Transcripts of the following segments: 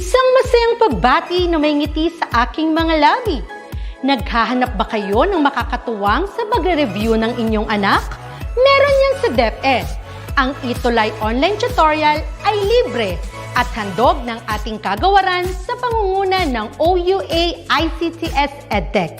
Isang masayang pagbati na may ngiti sa aking mga labi. Naghahanap ba kayo ng makakatuwang sa pagre-review ng inyong anak? Meron yan sa DepEd. Ang ETUlay online tutorial ay libre at handog ng ating kagawaran sa pangunguna ng OUA ICTS EdTech.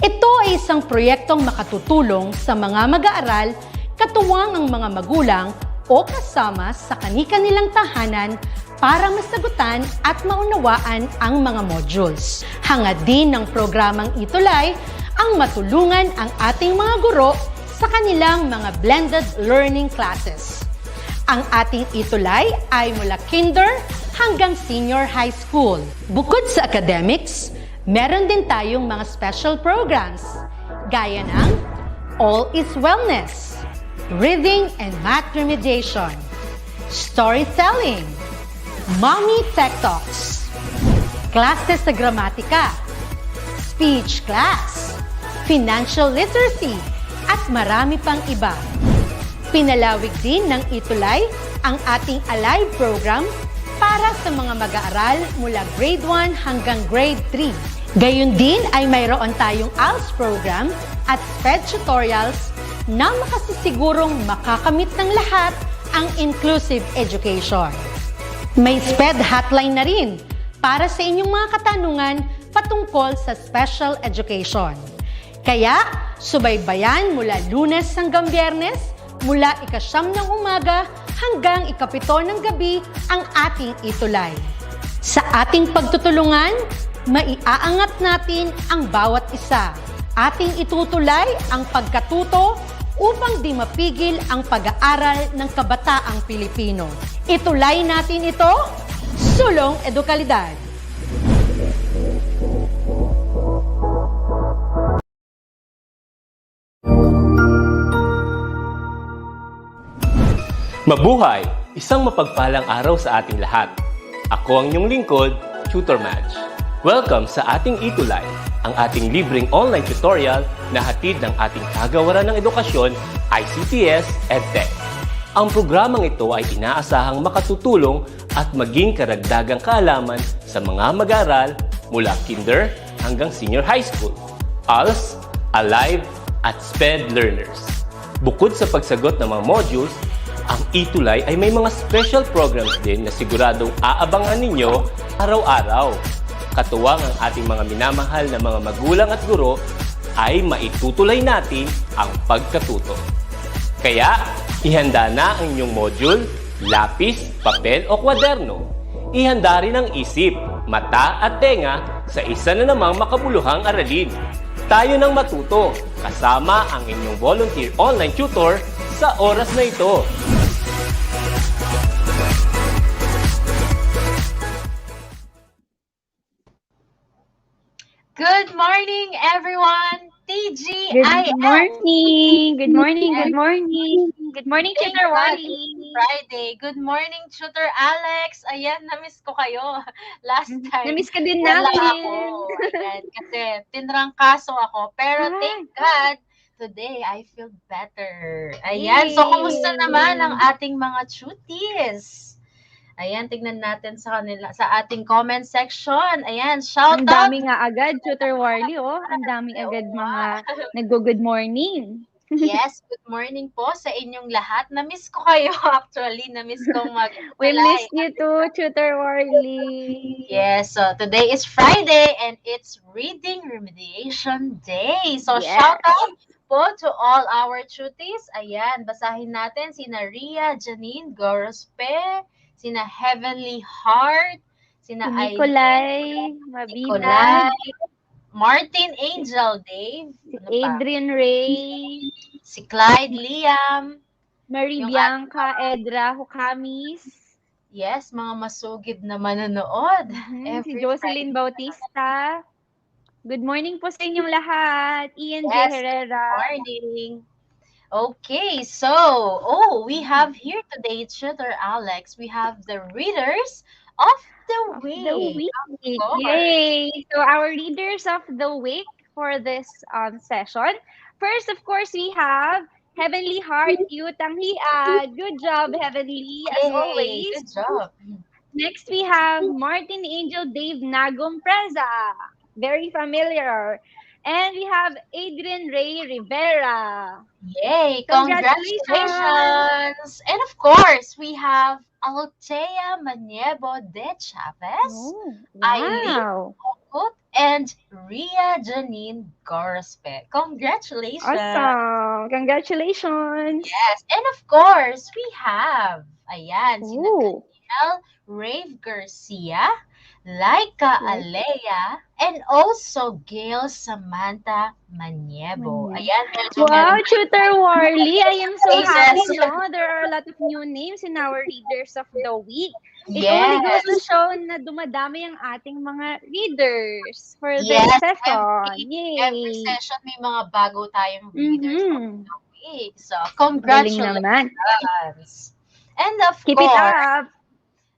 Ito ay isang proyektong makatutulong sa mga mag-aaral, katuwang ang mga magulang o kasama sa kani-kanilang tahanan para masagutan at maunawaan ang mga modules. Hangad din ng programang ETUlay ang matulungan ang ating mga guro sa kanilang mga blended learning classes. Ang ating ETUlay ay mula kinder hanggang senior high school. Bukod sa academics, meron din tayong mga special programs gaya ng All is Wellness, Reading and Math Remediation, Storytelling, Mommy Tech Talks, Classes sa Gramatika, Speech Class, Financial Literacy, at marami pang iba. Pinalawig din ng ETUlay ang ating Alive program para sa mga mag-aaral mula grade 1 hanggang grade 3. Gayon din ay mayroon tayong ALS program at SPED tutorials na makasisigurong makakamit ng lahat ang inclusive education. May SPED hotline na rin para sa inyong mga katanungan patungkol sa special education. Kaya, subaybayan mula Lunes hanggang Biyernes, mula 9:00 ng umaga hanggang 7:00 ng gabi ang ating ETUlay. Sa ating pagtutulungan, maiaangat natin ang bawat isa. Ating itutulay ang pagkatuto upang di mapigil ang pag-aaral ng kabataang Pilipino. Itulay natin ito, sulong edukalidad. Mabuhay! Isang mapagpalang araw sa ating lahat. Ako ang inyong lingkod, Tutor Madge. Welcome sa ating ETUlay, ang ating libreng online tutorial na hatid ng ating kagawaran ng edukasyon, ICTS EdTech. Ang programang ito ay inaasahang makatutulong at maging karagdagang kaalaman sa mga mag-aaral mula kinder hanggang senior high school, ALS, Alive, at SPED learners. Bukod sa pagsagot ng mga modules, ang ETUlay ay may mga special programs din na siguradong aabangan ninyo araw-araw. Katuwang ang ating mga minamahal na mga magulang at guro ay maitutulay natin ang pagkatuto. Kaya, ihanda na ang inyong module, lapis, papel o kwaderno. Ihanda rin ang isip, mata at tenga sa isa na namang makabuluhang aralin. Tayo nang matuto kasama ang inyong volunteer online tutor sa oras na ito. Good morning, everyone! TG, Good morning! Good morning! Good morning! Good morning, Tutor Wally! Friday. Good morning, Tutor Alex. Ayan, na-miss ko kayo last time. Na-miss ka din Wala namin. ako. Ayan, kasi tinrangkaso ako. Pero thank God, today I feel better. Ayan, so kumusta naman ang ating mga chuties? Ayan, tignan natin sa kanila, sa ating comment section. Ayan, shout out. Ang dami nga agad, Tutor Wally, oh. Ang dami agad mga nag-good morning. Yes, good morning po sa inyong lahat. Na-miss ko kayo actually. Na-miss ko We miss you too, Tutor Wally. Yes, so today is Friday and it's Reading Remediation Day. So Yes. shout out po to all our tuties. Ayan, basahin natin sina Ria, Janine, Gorospe, sina Heavenly Heart, sina Nicolay, Mabida, Nicolay, Martin Angel, Dave, si Adrian Ray, si Clyde, Liam, Marie Yung Bianca, Edra, Hukamis, yes, mga masugid na manonood. si Jocelyn Bautista. Good morning po sa inyong lahat. Ian J. Yes, Herrera. Morning. Okay, so, we have here today, Tutor Alex, we have the readers of the week. The week. Of course. Yay! So our readers of the week for this session. First, of course, we have Heavenly Heart, Yu Tanghia. Good job, Heavenly, as Yay, always. good job. Next, we have Martin Angel Dave Nagum Preza. Very familiar. And we have Adrian Ray Rivera. Yay! Congratulations! Congratulations! And of course, we have Altea Maniebo de Chavez, Oh, Eileen wow. Okut, and Ria Janine Gorospe. Congratulations! Awesome. Congratulations. Yes, and of course, we have, ayan, sina Oh, Rave Garcia, Laika like Alea, and also Gail Samantha Maniebo. Manya. Ayan, medyo Wow, meron Tutor Warly, I am so happy, faces. no? There are a lot of new names in our readers of the week. It only goes to Yes, show na dumadami ang ating mga readers for this yes, session. every Yay! session may mga bago tayong readers of Mm-hmm. the week. So, Galing naman. congratulations. And of Keep it course, up.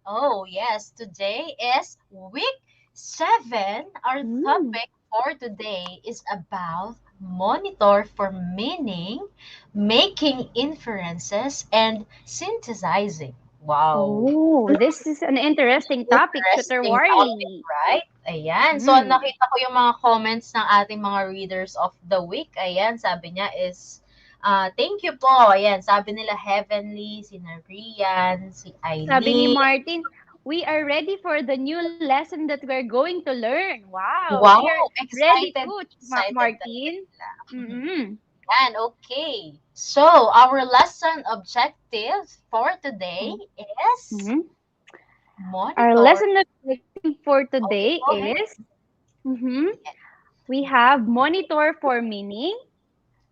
oh, yes. Today is week 7. Our Mm. topic for today is about monitor for meaning, making inferences, and synthesizing. Wow. Oh, this is an interesting topic, Tutor Interesting topic, Warly. right? Ayan. So, Mm. nakita ko yung mga comments ng ating mga readers of the week. Ayan, sabi niya is, thank you po. Ayan, sabi nila Heavenly, si Narian, si Sabi ni Eileen. Martin, we are ready for the new lesson that we're going to learn. Wow, we Wow, are ready excited, too, excited talaga Martin. sila. Mm-hmm. Yan, okay. So, our lesson objective for today is Mm-hmm. Our monitor. lesson objective for Okay, today go ahead. is we have monitor for meaning,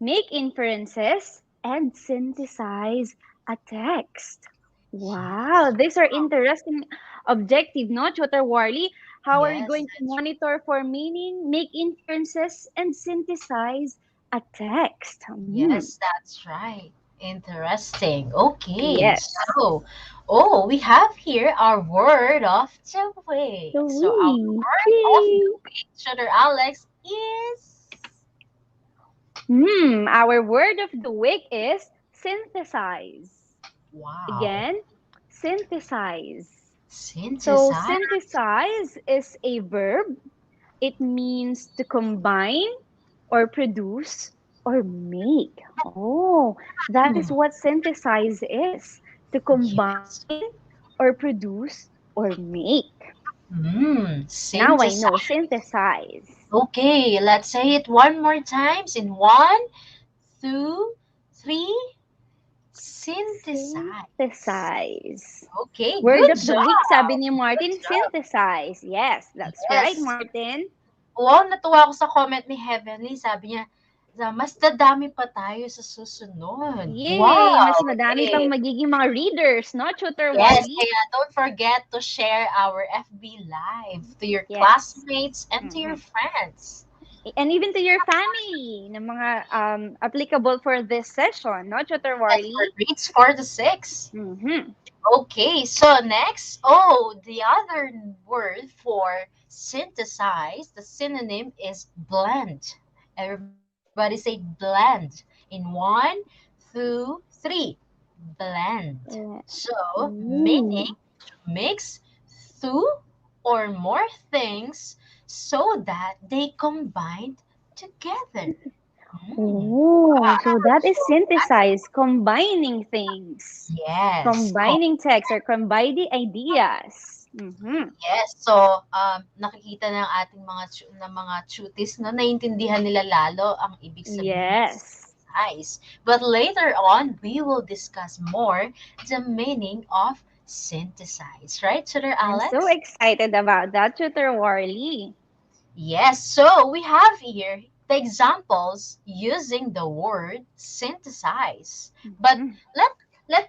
make inferences, and synthesize a text. Wow, Yes. these are interesting objective, no, Tutor Warley? How are we Yes, going to monitor for meaning, make inferences, and synthesize a text? yes, that's right. Interesting. Okay, Yes. so, oh, we have here our word of the week. So So, our we, word of yay. the week, Shooter Alex, is Our word of the week is synthesize. wow. Again, synthesize. So Synthesize. synthesize is a verb. It means to combine or produce or make. Oh, that is Hmm, what synthesize is. To yes. combine or produce or make. Now I know Synthesize. synthesize. Okay, let's say it one more times in one, two, three. Synthesize. Synthesize. Okay, Word good of the week, sabi job. ni Good Martin, job. synthesize. Yes, that's right, Yes. Martin. Wow, natuwa ako sa comment ni Heavenly. Sabi niya, mas dadami pa tayo sa susunod. Yay! Mas Wow. madami pang Okay. magiging mga readers, no, Tutor Yes, Warly? kaya don't forget to share our FB Live to your Yes. classmates and to your Mhm. friends. And even to your family, na mga applicable for this session, no, Tutor Yes, for Warly? grades 4 to 6. Mm-hmm. Okay, so next, oh, the other word for synthesize, the synonym is blend. Everybody say blend. In one, two, three. Blend. So, meaning Ooh. to mix two or more things so that they combine together. Oh, so Wow. that is So that's, synthesize, combining things, yes. combining text or combining ideas. Mm-hmm. Yes, so nakikita ng ating mga tuties na naiintindihan nila lalo ang ibig sabihin ng Yes. synthesize. But later on, we will discuss more the meaning of synthesize, right, Tutor I'm so Alex? excited about that, Tutor Warley. Yes, so we have here the examples using the word synthesize. But Mhm. let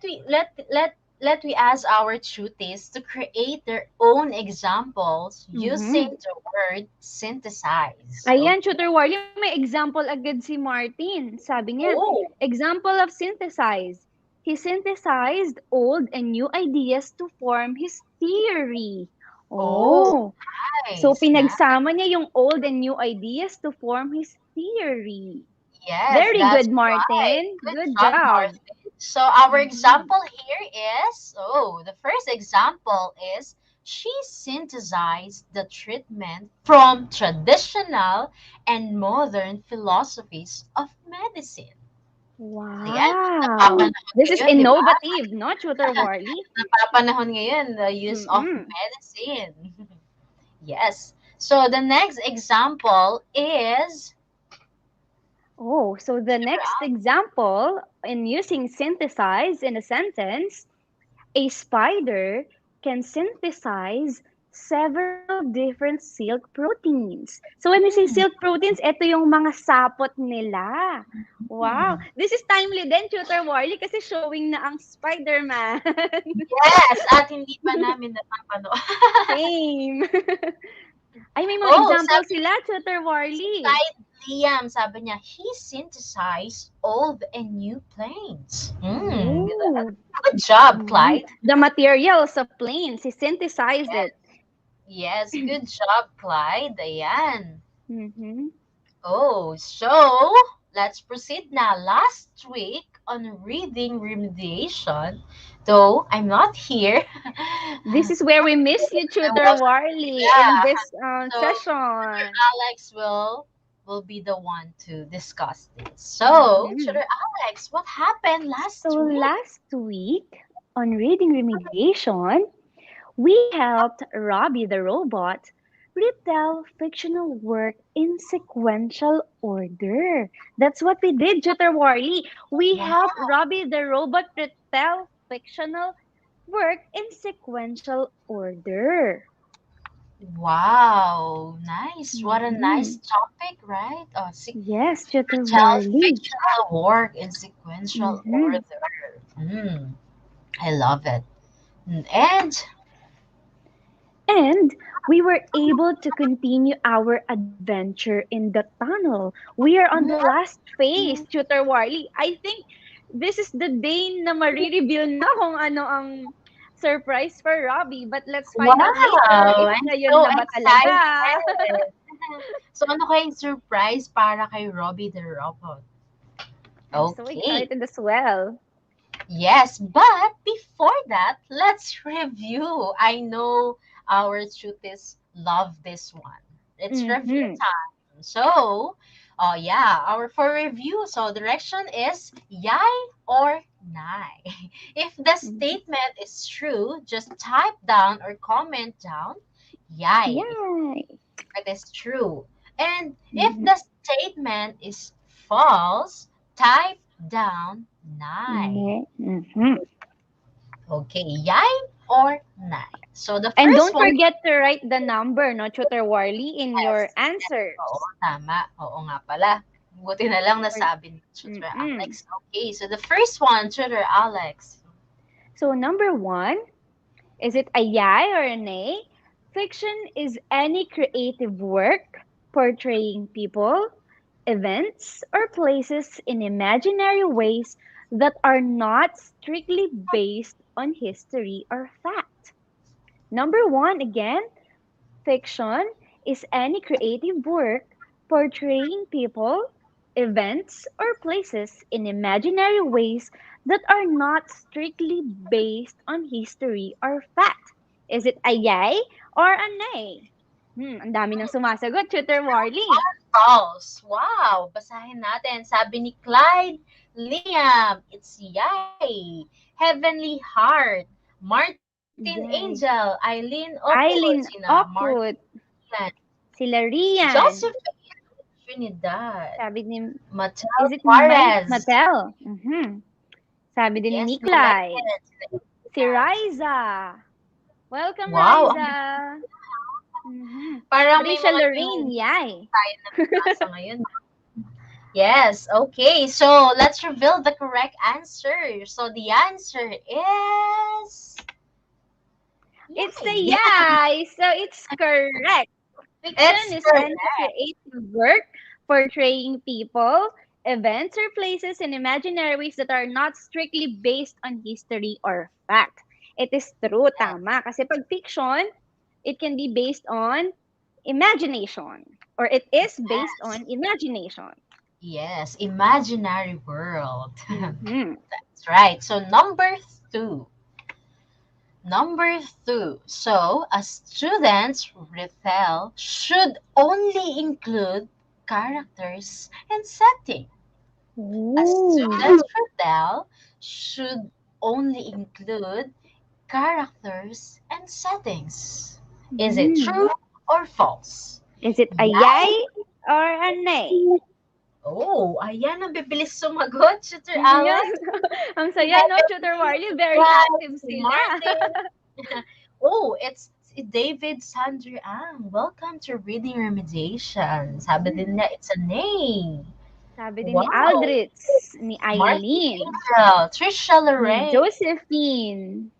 let we ask our tutees to create their own examples using Mhm. the word synthesize. Ayan, Okay. Tutor Warley, may example agad si Martin. Sabi niya, Oh, example of synthesize. He synthesized old and new ideas to form his theory. oh, Oh, so nice, nice. pinagsama niya yung old and new ideas to form his theory. Yes, Very that's good, right. Martin. Good Good job, job. Marvin. So our Mhm. example here is, oh, the first example is she synthesized the treatment from traditional and modern philosophies of medicine. Ayan, Wow. napapanahon This is ngayon, di ba? innovative, no, Tutor Worley? Napapanahon ngayon, the use of Mm-mm. medicine. Yes. So the next example is Oh, so the next example in using synthesize in a sentence, a spider can synthesize several different silk proteins. So when we say mm, silk proteins, ito yung mga sapot nila. Wow. mm, This is timely din, Tutor Worley, kasi showing na ang Spider-Man. yes, at hindi pa namin napapanood. Same. Ay, may mga Oh, example sabi sila, Tutor Worley. Clyde Liam, sabi niya, he synthesized old and new planes. Oh. Good job, Mhm. Clyde. The materials of planes, he synthesized Yes, it. yes, good job, Clyde. Ayan. Mhm. Oh, so let's proceed now. Last week on reading remediation, though I'm not here. This is where we miss you, I Tutor was, Warley, in yeah. this So Tutor session. Alex will be the one to discuss this. So, Mhm. Tutor Alex, what happened So last week? last week on reading remediation, we helped Robbie the robot retell fictional work in sequential order. That's what we did, Tutor Warley. We Wow, helped Robbie the robot retell fictional work in sequential order. wow, nice. What a nice Mhm. topic, right? Yes, Tutor Tell Warley. fictional work in sequential Mhm. order. I love it. And And we were able to continue our adventure in the tunnel. We are on the last phase, Tutor Warley. I think this is the day na marireveal na kung ano ang surprise for Robbie. But let's find out later wow, if I'm ngayon so na ba talaga. excited. So ano kayang surprise para kay Robbie the Robot? I'm so Okay. excited as well. Yes, but before that, let's review. I know our tutis love this one. It's review Mm-hmm. time. So, yeah, our for review. So direction is yay or nay. If the statement is true, just type down or comment down yay Yay! if it is true. And if Mm-hmm. the statement is false, type down nay. Mm-hmm. Okay, yay or nay? So the And first don't one, forget to write the number, no, Tutor Warley, in your yes, yes, oo, answers. tama. Oo nga pala. Buti na lang Or, nasabi ni Tutor mm-mm. Alex. Okay, so the first one, Tutor Alex. So number one, is it a yay or a nay? Fiction is any creative work portraying people, events, or places in imaginary ways that are not strictly based on history or fact. Number one, again, fiction is any creative work portraying people, events, or places in imaginary ways that are not strictly based on history or fact. Is it a yay or a nay? Ang dami nang sumasagot, Tutor Warley. False. Wow, basahin natin. Sabi ni Clyde Liam, it's yay. Heavenly Heart. Martin Angel. Yay. Eileen Opol. Eileen Sina Martin. Okut, sila Rian. Josephine Trinidad. Sabi ni, Matel is it May Juarez. Matel? Sabi din ni Yes, Niklay. Nicolette. Si Riza. Welcome, Wow, Riza. parang may Trisha mga Lorraine, new yay. tayo na nabasa ngayon. Yes, okay. So, let's reveal the correct answer. So, the answer is... It's a Yay! yay. So it's correct. Fiction It's is any correct. creative work portraying people, events, or places in imaginary ways that are not strictly based on history or fact. It is true, tama. Kasi pag fiction, it can be based on imagination. Or it is based on imagination. Yes, imaginary world. Mhm. That's right. So, number two. Number 2. So, a student's retell should only include characters and setting. A Ooh. student's retell should only include characters and settings. Is it Mm. true or false? Is it a Yay? yay or a nay? Oh, ayan ang bibilis sumagot, Tutor Yes. Alex. Ang saya, no? Tutor Warley, very Yes, active si sila. Martin. Oh, it's si David Sandri Ang. Welcome to Reading Remediation. Sabi din niya, it's a nay. Sabi din ni Wow. Aldrich, ni Martin Eileen, Angel, Trisha ni Lorraine. Josephine.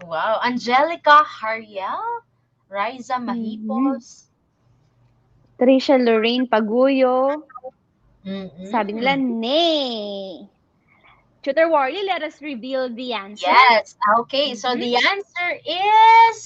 Wow. Angelica Hariel, Riza Mhm. Mahipos. Trisha Lorraine Paguyo. Mm-mm. Sabi nila, nay. Tutor Warley, let us reveal the answer. Yes. Okay. So Mhm. the answer is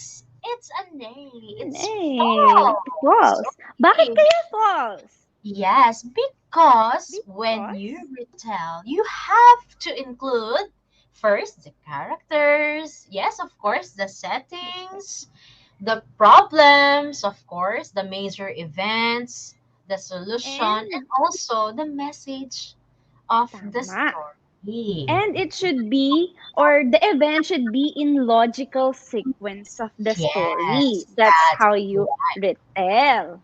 it's a nay. It's Nay. false. False. Bakit Okay. kaya false? Yes, because when Because? you retell, you have to include first the characters, yes, of course, the settings, the problems, of course, the major events, the solution, and And also the message of the tama. story. And it should be, or the event should be in logical sequence of the story. Yes, That's that's how you retell.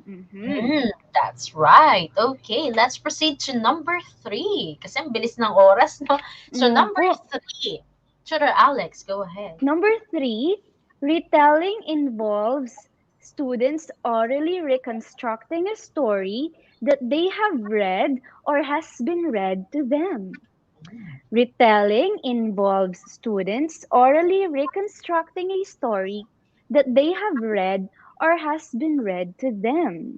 That's right. Okay, let's proceed to number 3. Kasi ang bilis ng oras, no? So, number Po. 3. Tutor Alex, go ahead. Number 3, retelling involves students orally reconstructing a story that they have read or has been read to them. Retelling involves students orally reconstructing a story that they have read or has been read to them.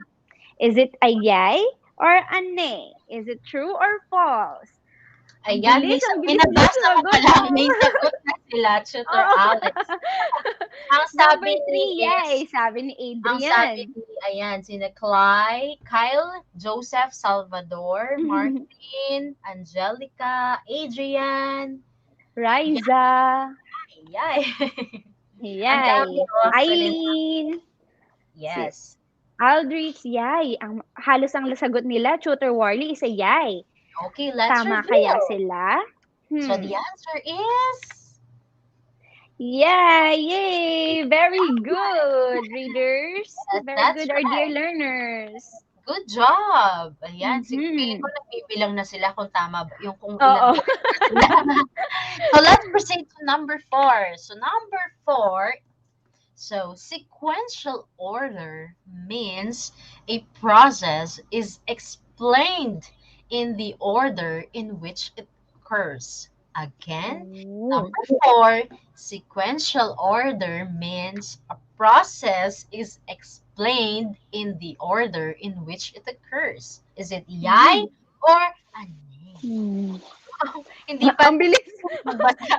Is it a yay or a nay? Is it true or false? Ang Ayan, bilis, ang bilis nila binabasa mo pa sumagot, lang, no? may sagot na sila, Tutor Oo. Alex. Ang Number sabi 3, yay, is, sabi ni ang sabi Adrian. ni, ayan, sina Kyle, Joseph, Salvador, Martin, Angelica, Adrian, Riza, Yay! Ang yay. dami, oh, Eileen, yes. Aldrich, yay. Halos ang sagot nila, Tutor Warley, is a yay. Okay, let's Tama reveal. kaya sila? So the answer is Yay! Very good, readers. Yes, Very that's good, our dear right. learners. Good job. Ayan, feeling Mhm. ko nagbibilang na sila kung tama ba, yung kung Oo. ilan po sila. So let's proceed to number 4. So number 4, so sequential order means a process is explained in the order in which it occurs. Again, Ooh. number 4, sequential order means a process is explained in the order in which it occurs. Is it yay or a nay? Hmm. Hindi pa Ang bilis. magbasa.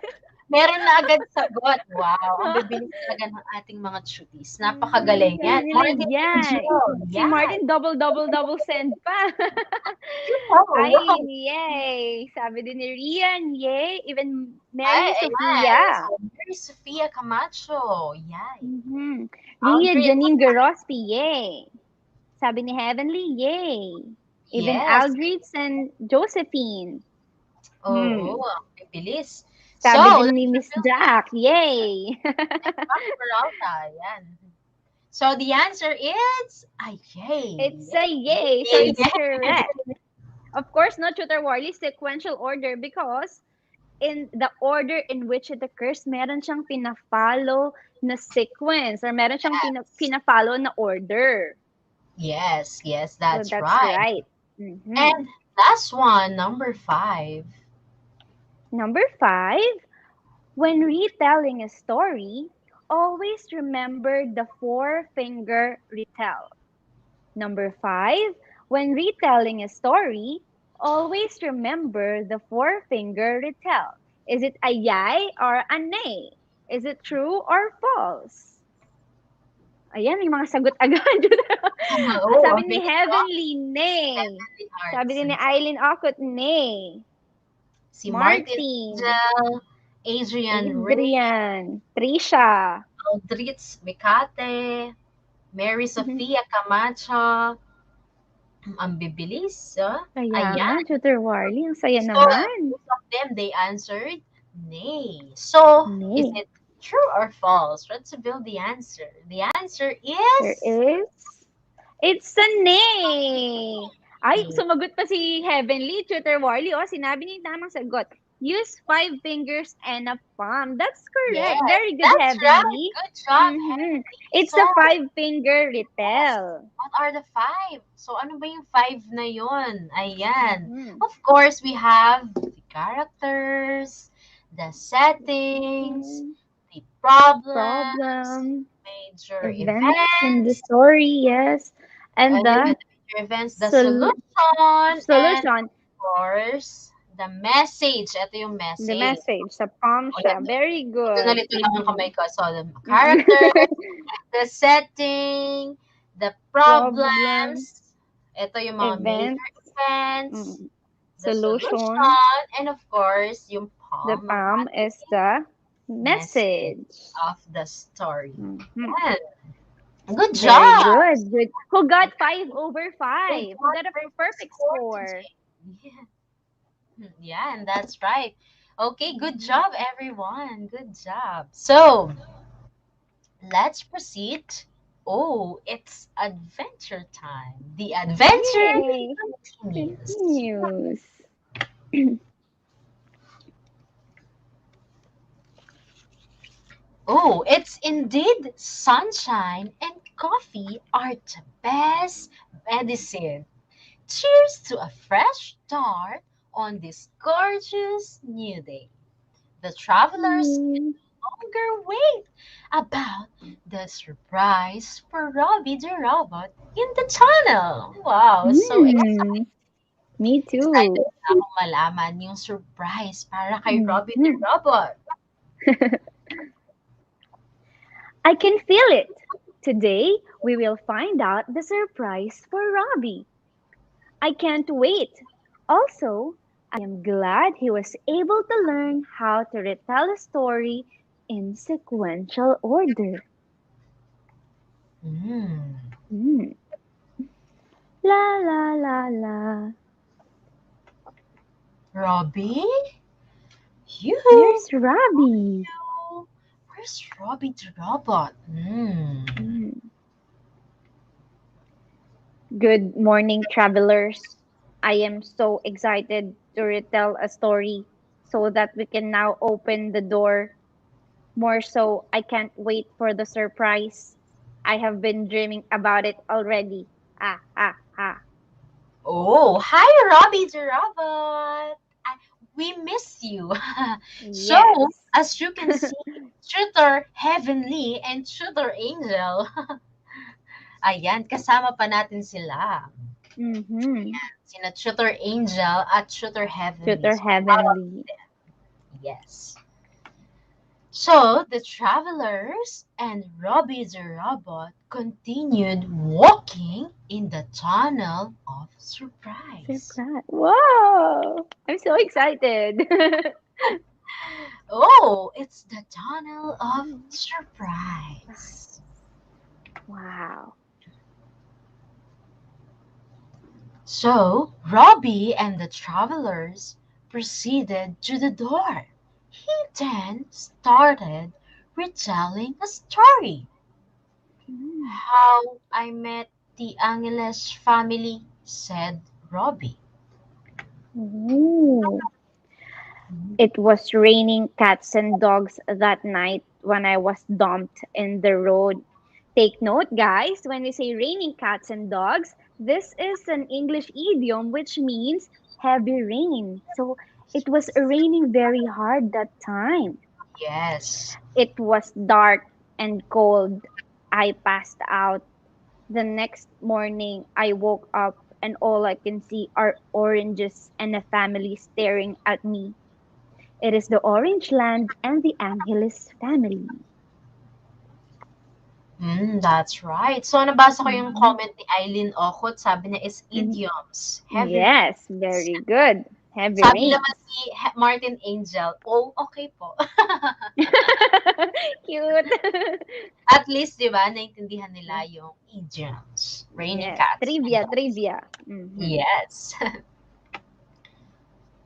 Meron na agad sagot. Wow, ang bibilis talaga ng ating mga cuties. Napakagaling yan. Sabi nila, Martin yay. Angel, Si yan. Martin, double send pa. Oh, wow. Ay, yay. Sabi din ni Rian, yay. Even Mary Ay, Sofia. ayan. So, Mary Sofia Camacho. Yay. Mhm. Ria Aldrin. Janine Garospi, yay. Sabi ni Heavenly, yay. Even Yes. Aldrich and Josephine. Oo, ang bibilis. Sabi So, din ni Miss Jack, yay. Peralta, yan. So, the answer is a yay. It's a yay. So it's correct. Of course, no, Tutor Warley, sequential order because in the order in which it occurs, meron siyang pina-follow na sequence or meron siyang pina-follow na order. Yes, So that's that's right. Mhm. And last one, number 5. Number 5, when retelling a story, always remember the four-finger retell. Number 5, when retelling a story, always remember the four-finger retell. Is it a yay or a nay? Is it true or false? Ayan, may mga sagot agad. Oo, Sabi ang ni bilis, Heavenly, nay. Heavenly Hearts. Sabi din ni Eileen Okut, nay. Si Martin Martin. Angel, Adrian Ray, Adrian, Trisha. Aldritz Mecate, Mary Mhm. Sofia Camacho, ang bibilis, Kaya nga, Ayan. Tutor Warly, ang saya So, naman. most of them, they answered nay. So, is Nay, it true or false? Let's reveal the answer. The answer there is is. It's a nay. Ay, sumagot pa si Heavenly, Tutor Warly. Oh, sinabi niya yung tamang sagot. Use 5 fingers and a palm. That's correct. yes, Very good, that's right. Heavenly. Good job, Mm-hmm. Heavenly. It's So, a 5 finger yes, retell. what are the five? So, ano ba yung five na yun? Ayan. Mm-hmm. Of course, we have the characters, the settings, the problems, Problem, major events in the events, story, yes. And and the the major events, the sol- solution, and solution, of course, the message. Ito yung the message. message, sa palm Ulit, siya. Very ito good. nalito lang ang kamay ko. So, the Mm-mm. character, the setting, the Problem, problems, ito yung mga event, major events, mm, the solution. solution, and of course, yung The palm, ang palm is the message message. of the story. Mhm. Yan. Good Very job! good. Good. Who got 5/5? Who got a perfect score score? today. Yeah, and that's right. Okay, good job, everyone. Good job. So, let's proceed. Oh, it's adventure time. The adventure Yay! continues. Continues. Oh, it's indeed sunshine and coffee are the best medicine. Cheers to a fresh start on this gorgeous new day. The travelers Mm, longer wait about the surprise for Robbie the robot in the tunnel. Wow, so mm, me excited too. na akong malaman yung surprise para kay Robbie the Mhm. robot. I can feel it. Today, we will find out the surprise for Robbie. I can't wait. Also, I am glad he was able to learn how to retell a story in sequential order. Mm. Mm. La la la la. Robbie? Where's You? Robbie? Where's Robbie the robot? Mm. Good morning, travelers. I am so excited to retell a story so that we can now open the door. More so, I can't wait for the surprise. I have been dreaming about it already. Ah, ah, ah. Oh, hi, Robbie the robot. We miss you. So, Yes. as you can see, Tutor Heavenly and Tutor Angel, ayan, kasama pa natin sila. Mm-hmm. Sina Tutor Angel at Tutor Heavenly. Tutor So, proud of Heavenly. them. Yes. So, the travelers and Robbie the robot continued walking in the tunnel of surprise. Surprise. Wow. I'm so excited. Oh, it's the tunnel of surprise. Wow. So, Robbie and the travelers proceeded to the door. He then started retelling a story. Mm. How I met the Angeles family, said Robbie. Ooh. It was raining cats and dogs that night when I was dumped in the road. Take note, guys, when we say raining cats and dogs, this is an English idiom which means heavy rain. So it was raining very hard that time. Yes. It was dark and cold. I passed out. The next morning, I woke up and all I can see are oranges and a family staring at me. It is the Orange Land and the Angeles family. That's right. So, nabasa ko yung Mhm. comment ni Eileen Okot. Sabi niya is Mhm. idioms. Heavy rain. Yes, very good. Heavy Sabi naman rains. ni Martin Angel, oh, okay po. Cute. At least, di ba, naintindihan nila yung idioms. Raining Yes. cats and Trivia, dogs. trivia. Mhm. Yes.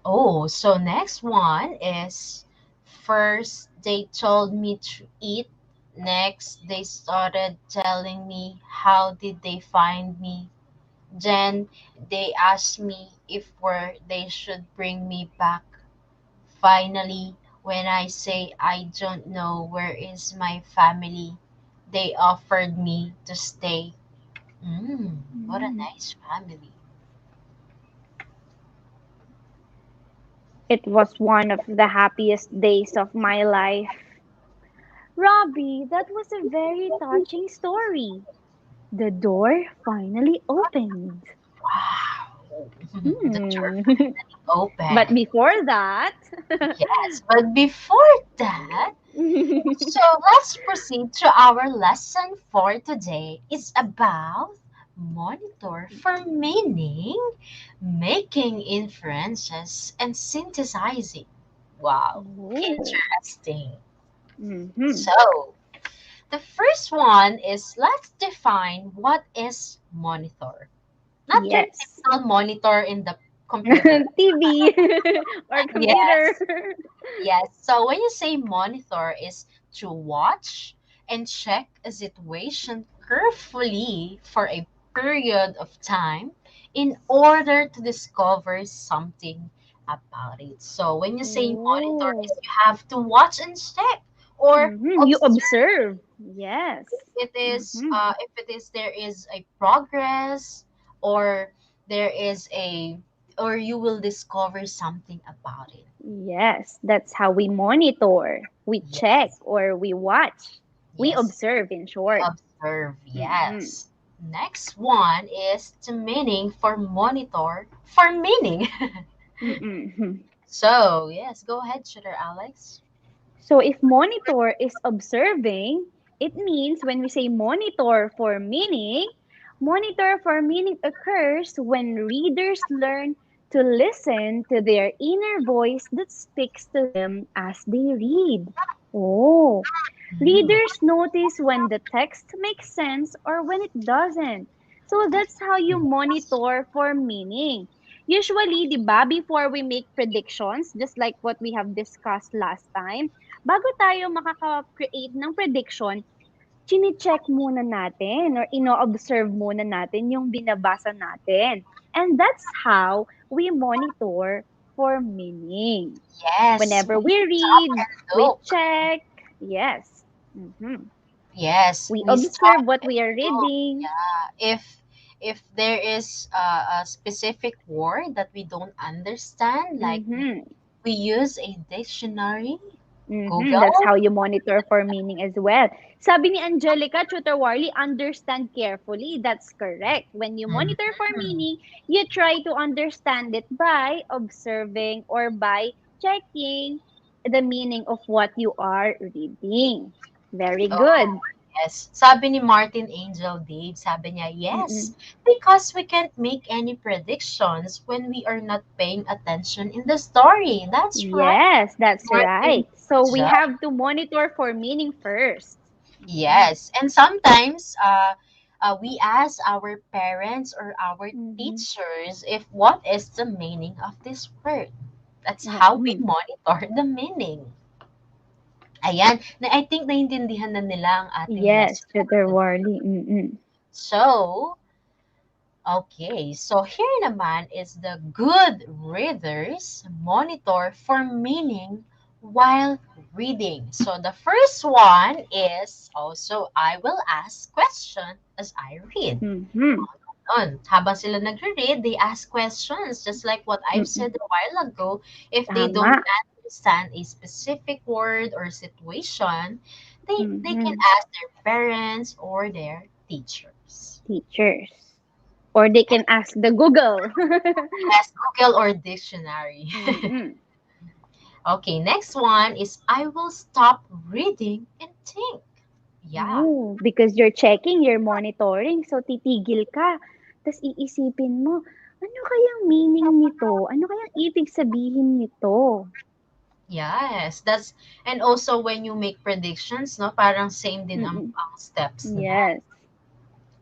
Oh, so next one is first they told me to eat. Next, they started telling me how did they find me. Then they asked me if where they should bring me back. Finally, when I say I don't know where is my family, they offered me to stay. What a Mm. nice family. It was one of the happiest days of my life. Robbie, that was a very touching story. The door finally opened. Wow. The door Hmm. finally But opened. before that, Yes, but before that, so let's proceed to our lesson for today. It's about monitor for meaning, making inferences, and synthesizing. Wow, oh, interesting. hmm, So, the first one is let's define what is monitor. Not your yes, typical monitor in the computer. TV or computer. Yes. Yes. So when you say monitor is to watch and check a situation carefully for a period of time in order to discover something about it. So when you say monitor Oh, is you have to watch and check or you observe observe. Yes. if it is there is a progress or there is a or you will discover something about it. Yes, that's how we monitor. We check Yes. or we watch. We Yes, observe, in we short. observe. Mm-hmm. Yes. Next one is the meaning for monitor for meaning. Mm-mm. So, yes, go ahead, Shooter Alex. So if monitor is observing, it means when we say monitor for meaning occurs when readers learn to listen to their inner voice that speaks to them as they read. Oh, Mhm. readers notice when the text makes sense or when it doesn't. So that's how you monitor for meaning. Usually, di ba, before we make predictions, just like what we have discussed last time, bago tayo makaka-create ng prediction, chine-check muna natin or ino-observe muna natin yung binabasa natin. And that's how we monitor for meaning. Yes, Whenever we we stop read, and we look. check. Yes. Mhm. Yes, We we observe stop what and we are look. reading. If there is a specific word that we don't understand, like Mhm. we use a dictionary, That's Google. how you monitor for meaning as well. Sabi ni Angelica, Tutor Warley, understand carefully. That's correct. When you monitor for Mhm. meaning, you try to understand it by observing or by checking the meaning of what you are reading. Very Oh, good. yes. Sabi ni Martin Angel Dave, sabi niya, yes, Mm-mm. because we can't make any predictions when we are not paying attention in the story. That's right, Yes, that's Martin right. So we Angel. have to monitor for meaning first. Mhm. Yes, and sometimes we ask our parents or our Mhm. teachers if what is the meaning of this word. That's how we Mm. monitor the meaning. Ayan, na I think naintindihan na nila ang ating Yes, lesson for Tutor today. Warley. Mm-mm. So, okay, so here naman is the good readers monitor for meaning while reading. So the first one is also I will ask question as I read. Mhm. Habang sila nagre-read, they ask questions just like what I've Mm. said a while ago. If they don't Tama. understand a specific word or situation, they can Mhm. ask their parents or their teachers. Teachers. Or they can ask the Google. Yes, Google or dictionary. Mm-mm. Okay, next one is I will stop reading and think. Yeah. Oh, because you're checking, you're monitoring, so titigil ka. Tapos iisipin mo, Ano kayang meaning nito? Ano kayang ibig sabihin nito? Yes, that's and also when you make predictions, no, parang same din Mm-mm. ang steps nila. Yes.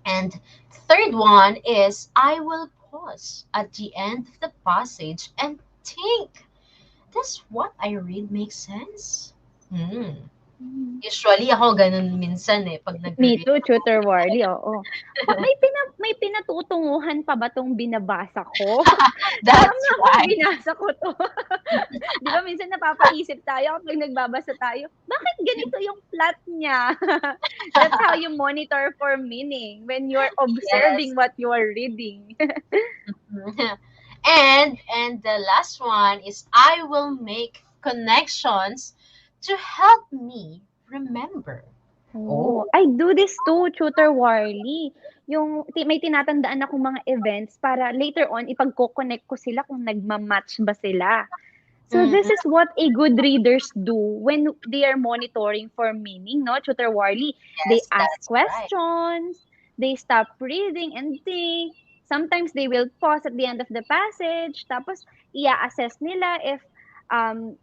And third one is I will pause at the end of the passage and think, does what I read make sense? Hmm. Mm. Usually ako ganun minsan pag Me nagre-read too, ako. Tutor Warly, oo. May pinatutunguhan pa ba 'tong binabasa ko? That's Tama bang right. binasa ko 'to? 'Di ba minsan napapaisip tayo kapag nagbabasa tayo, bakit ganito yung plot niya? That's how you monitor for meaning when you're Yes. observing what you are reading. And the last one is I will make connections to help me remember. Oh, Oh, I do this too, Tutor Warly. Yung may tinatandaan akong mga events para later on ipagko-connect ko sila kung nagma-match ba sila. So this is mm-mm. what a good readers do when they are monitoring for meaning, no, Tutor Warly. They Yes, ask that's right. questions, they stop reading and think. Sometimes they will pause at the end of the passage, tapos i-assess nila if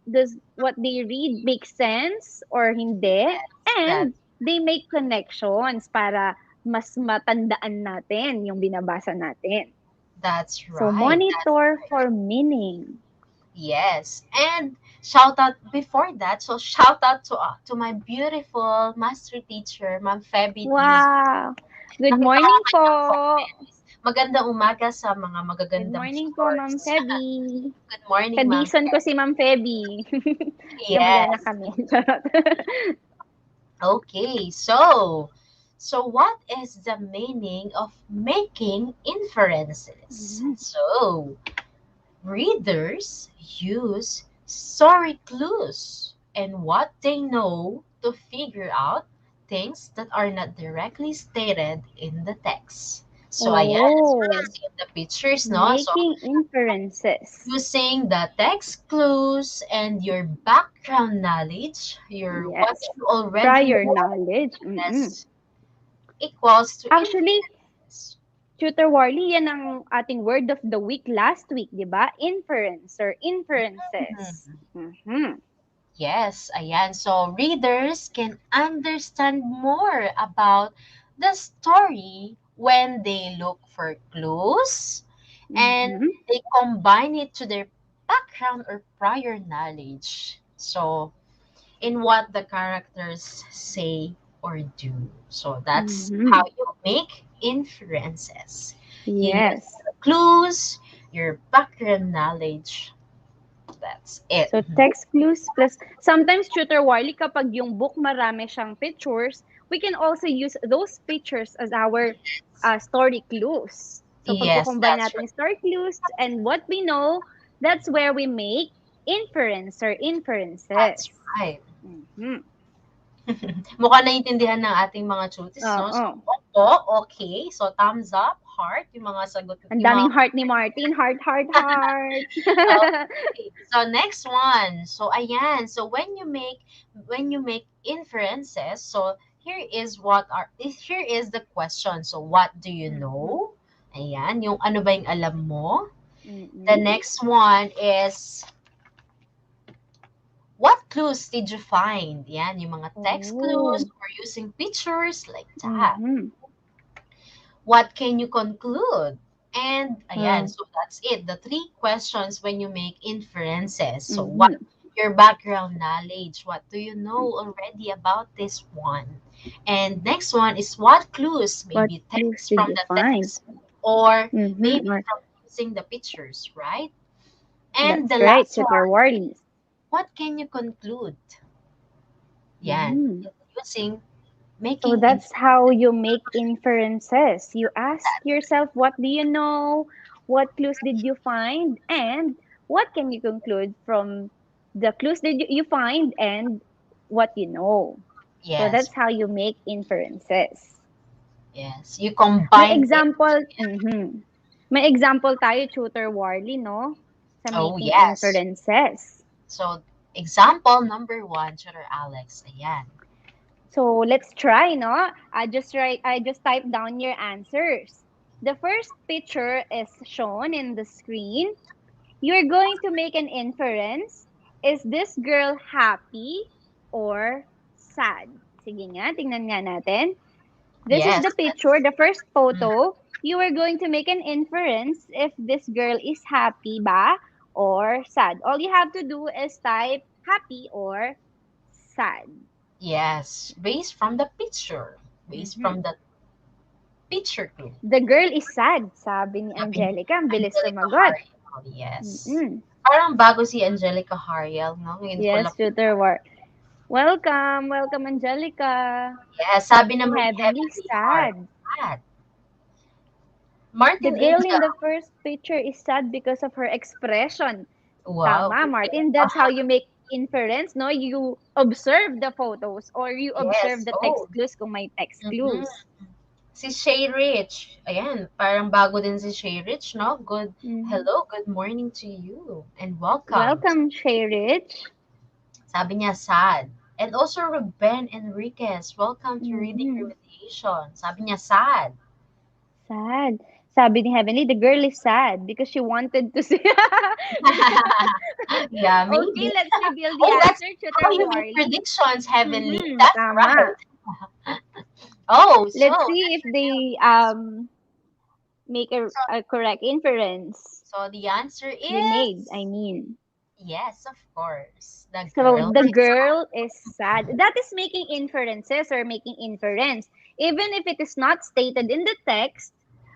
does what they read make sense or hindi. That And they make connections para mas matandaan natin yung binabasa natin. that's So right. That's monitor right. for meaning. Yes. And shout out before that. So shout out to my beautiful master teacher, Ma'am Feby Diz. Wow! Good Nakita ko morning ang kanyang po. comments. Magandang umaga sa mga Good magagandang morning po, Ma'am viewers. Feby. Good morning, Ma'am Kadison ko si Feby. Ma'am Feby. Kamag-anak Yes. kami. Charot. Okay, so what is the meaning of making inferences? Mhm. So, readers use story clues and what they know to figure out things that are not directly stated in the text. So, ayan, as we can Oh, see in the pictures, no? So, making inferences. using the text clues and your background knowledge, your what Yes. you already Prior know, knowledge. Mm-mm. yes, equals to Actually, inference. Tutor Warly, yan ang ating word of the week last week, di ba? Inference or inferences. Mhm. Mhm. Yes, ayan. So readers can understand more about the story when they look for clues and Mhm. they combine it to their background or prior knowledge. So in what the characters say or do. So that's how Mhm. you make inferences. You use Yes. the clues, your background knowledge. That's it. So, text clues plus sometimes Tutor Warly kapag yung book marami siyang pictures, we can also use those pictures as our story clues. So, Yes, pagko-combine that's natin right. yung story clues and what we know, that's where we make inference or That's inferences. right. Mhm. Mukhang naiintindihan ng ating mga chutis, no? So, Oo. opo, okay. So, thumbs up, heart, yung mga sagot, Ang yung mga daming heart ni Martin. Heart, heart, heart. okay. So next one. So ayan. So when you make inferences, so here is the question. So what do you Mhm. know? Ayan, yung ano ba yung alam mo? The Mhm. next one is what clues did you find? Yan, yung mga text clues Oh. or using pictures like that. Mhm. What can you conclude? And ayan, Oh. so that's it. The three questions when you make inferences. So what Mhm. your background knowledge? What do you know already about this one? And next one is what clues? What Maybe clues text did from you the find? text or maybe Mhm. Or from using the pictures, right? And the that's right, last Tutor one Warly. is what can you conclude? Yan, Mhm. using So making that's inferences. how you make inferences. You ask yourself, what do you know? What clues did you find? And what can you conclude from the clues that you find and what you know? So Yes, that's how you make inferences. yes. You May combine it. example, mhm. May example tayo, Tutor Warly, no? Sa Oh, making yes. inferences. So, example number one, Tutor Alex. Ayan. So let's try, no? I just type down your answers. The first picture is shown in the screen. You're going to make an inference. Is this girl happy or sad? Sige nga, tingnan nga natin. This is Yes. the picture, the first photo. You are going to make an inference if this girl is happy ba or sad. All you have to do is type happy or sad. Yes. Based from the picture. Based Mhm. from the picture clue. The girl is sad, sabi ni Sabi ni Angelica. Ang bilis Angelica sumagot. Hariel. Yes. Mm-mm. Parang bago si Angelica Hariel, no? Ngayon ko Yes, lang. Tutor War. Welcome, welcome Angelica. Yes, sabi Si naman ni Heavenly Heavenly Heart. sad. At The Martin girl in Angel. the first picture is sad because of her expression. Wow. Tama, Martin. That's how you make inference, no? You observe the photos or you observe Yes. the text Oh. clues kung may text Mhm. clues. Si Shay Rich. Ayan, parang bago din si Shay Rich, no? Mhm. Hello, good morning to you. And welcome. Welcome, Shay Rich. Sabi niya, sad. And also Ruben Enriquez, welcome to Reading Mhm. Remediation. Sabi niya, sad. Sad. Sabi ni Heavenly, the girl is sad because she wanted to see. Yeah, Okay, maybe. let's reveal the Oh, that's answer, how Tutor you make Warly. predictions, Heavenly. Mhm, That's right. tama. Oh, so Let's see if let's reveal they the answer. make So, a correct inference. so the answer They made, I is mean. yes, of course. The So girl the is girl is sad. That is making inferences or making inference. Even if it is not stated in the text,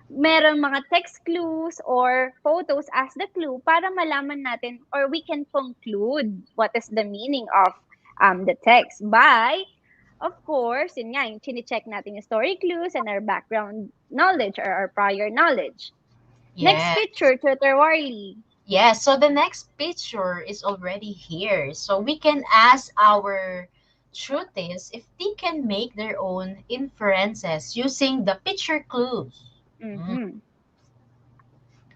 meron mga text clues or photos as the clue para malaman natin or we can conclude what is the meaning of the text by, of course, yun nga, yung chine-check natin yung story clues and our background knowledge or our prior knowledge. Next yes. picture, Tutor Warley. Yes, so the next picture is already here. So we can ask our truthies if they can make their own inferences using the picture clues. Mm. Mm-hmm.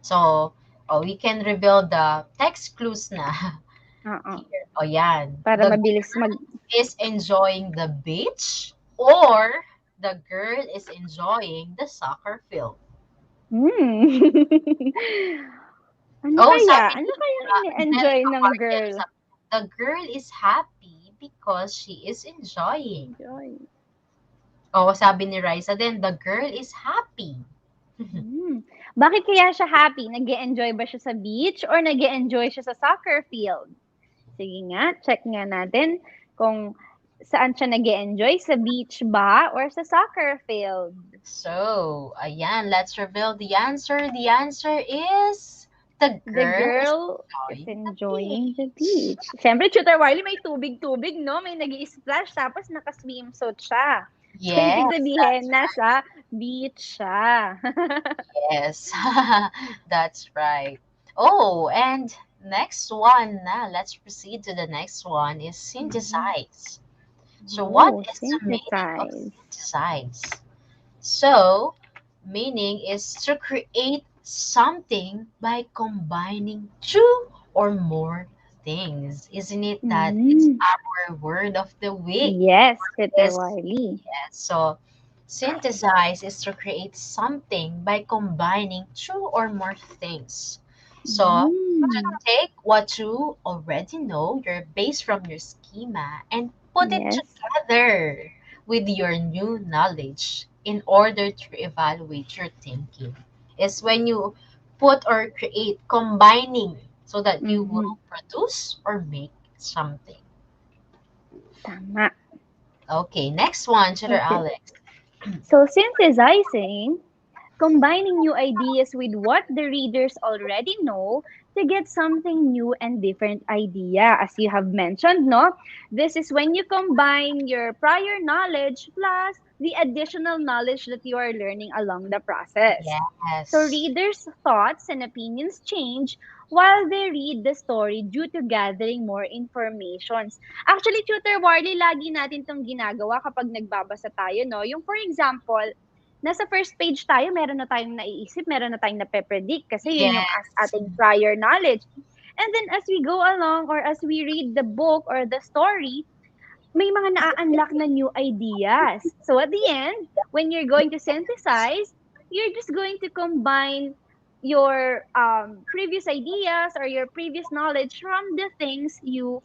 So, we can reveal the text clues na Oo. here. O yan. Para The mabilis mag... girl is enjoying the beach or the girl is enjoying the soccer field. Hmm. Ano Oh, kaya? sabi Ano ni kayang ini-enjoy Angelica ng Hardiel, girl? the girl is happy because she is enjoying. Enjoy. Oh, sabi ni Raisa din, the girl is happy. Hmm. Bakit kaya siya happy? Nag-e-enjoy ba siya sa beach or nag-e-enjoy siya sa soccer field? Sige nga, check nga natin kung saan siya nag-e-enjoy, sa beach ba or sa soccer field? So, ayan, let's reveal the answer. The answer is the The girl is girl is enjoying the enjoying the beach. beach. Siyempre, Tutor Wiley, may tubig-tubig, no? May nag-i-splash, tapos naka-swimsuit siya. So, ibig Yes, sabihin, nasa beach siya. yes. That's right. Oh, and next one na. Let's proceed to the next one is Mhm. synthesize. So what Oh, is the meaning of synthesize. synthesize? So, meaning is to create something by combining two or more things. Isn't it that it's Mm. our word of the week? Yes, Tutor Is Wiley. yes. So, synthesize is to create something by combining two or more things. So, to Mm. take what you already know, your base from your schema, and put it Yes. together with your new knowledge in order to evaluate your thinking. Is when you put or create, combining so that you Mhm. will produce or make something. Tama. Okay, next one, Tutor Okay. Alex. So, synthesizing, combining new ideas with what the readers already know to get something new and different idea. As you have mentioned, no? This is when you combine your prior knowledge plus the additional knowledge that you are learning along the process. So Yes. readers' thoughts and opinions change while they read the story due to gathering more informations. Actually, Tutor Warley, lagi natin itong ginagawa kapag nagbabasa tayo, no? Yung for example, nasa first page tayo, meron na tayong naiisip, meron na tayong nape-predict kasi yun yung Yes. ating prior knowledge. And then as we go along or as we read the book or the story, may mga naa-unlock na new ideas. So at the end, when you're going to synthesize, you're just going to combine your previous ideas or your previous knowledge from the things you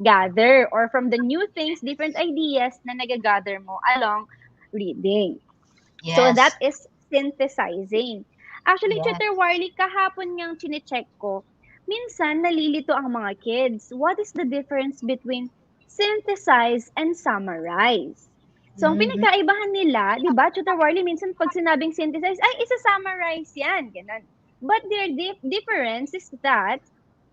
gather or from the new things, different ideas na nagagather mo along reading. So that Yes. is synthesizing. Actually, Yes. Tutor Warly, kahapon ngang chinecheck ko, minsan nalilito ang mga kids. What is the difference between synthesize and summarize? So, ang Mhm. pinagkaibahan nila, di ba, Tutor Warly, minsan pag sinabing synthesize, ay, isa-summarize yan, ganun. But their difference is that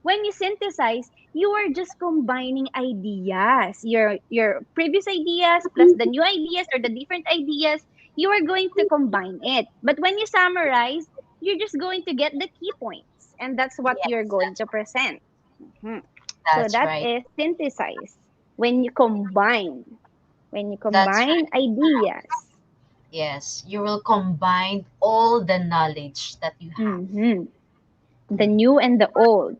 when you synthesize, you are just combining ideas. Your previous ideas plus the new ideas or the different ideas, you are going to combine it. But when you summarize, you're just going to get the key points. And that's what you're Yes, going to present. Mhm. So that's that right. is synthesize. When you combine. When you That's right. combine ideas. Yes, you will combine all the knowledge that you have. Mhm. The new and the old.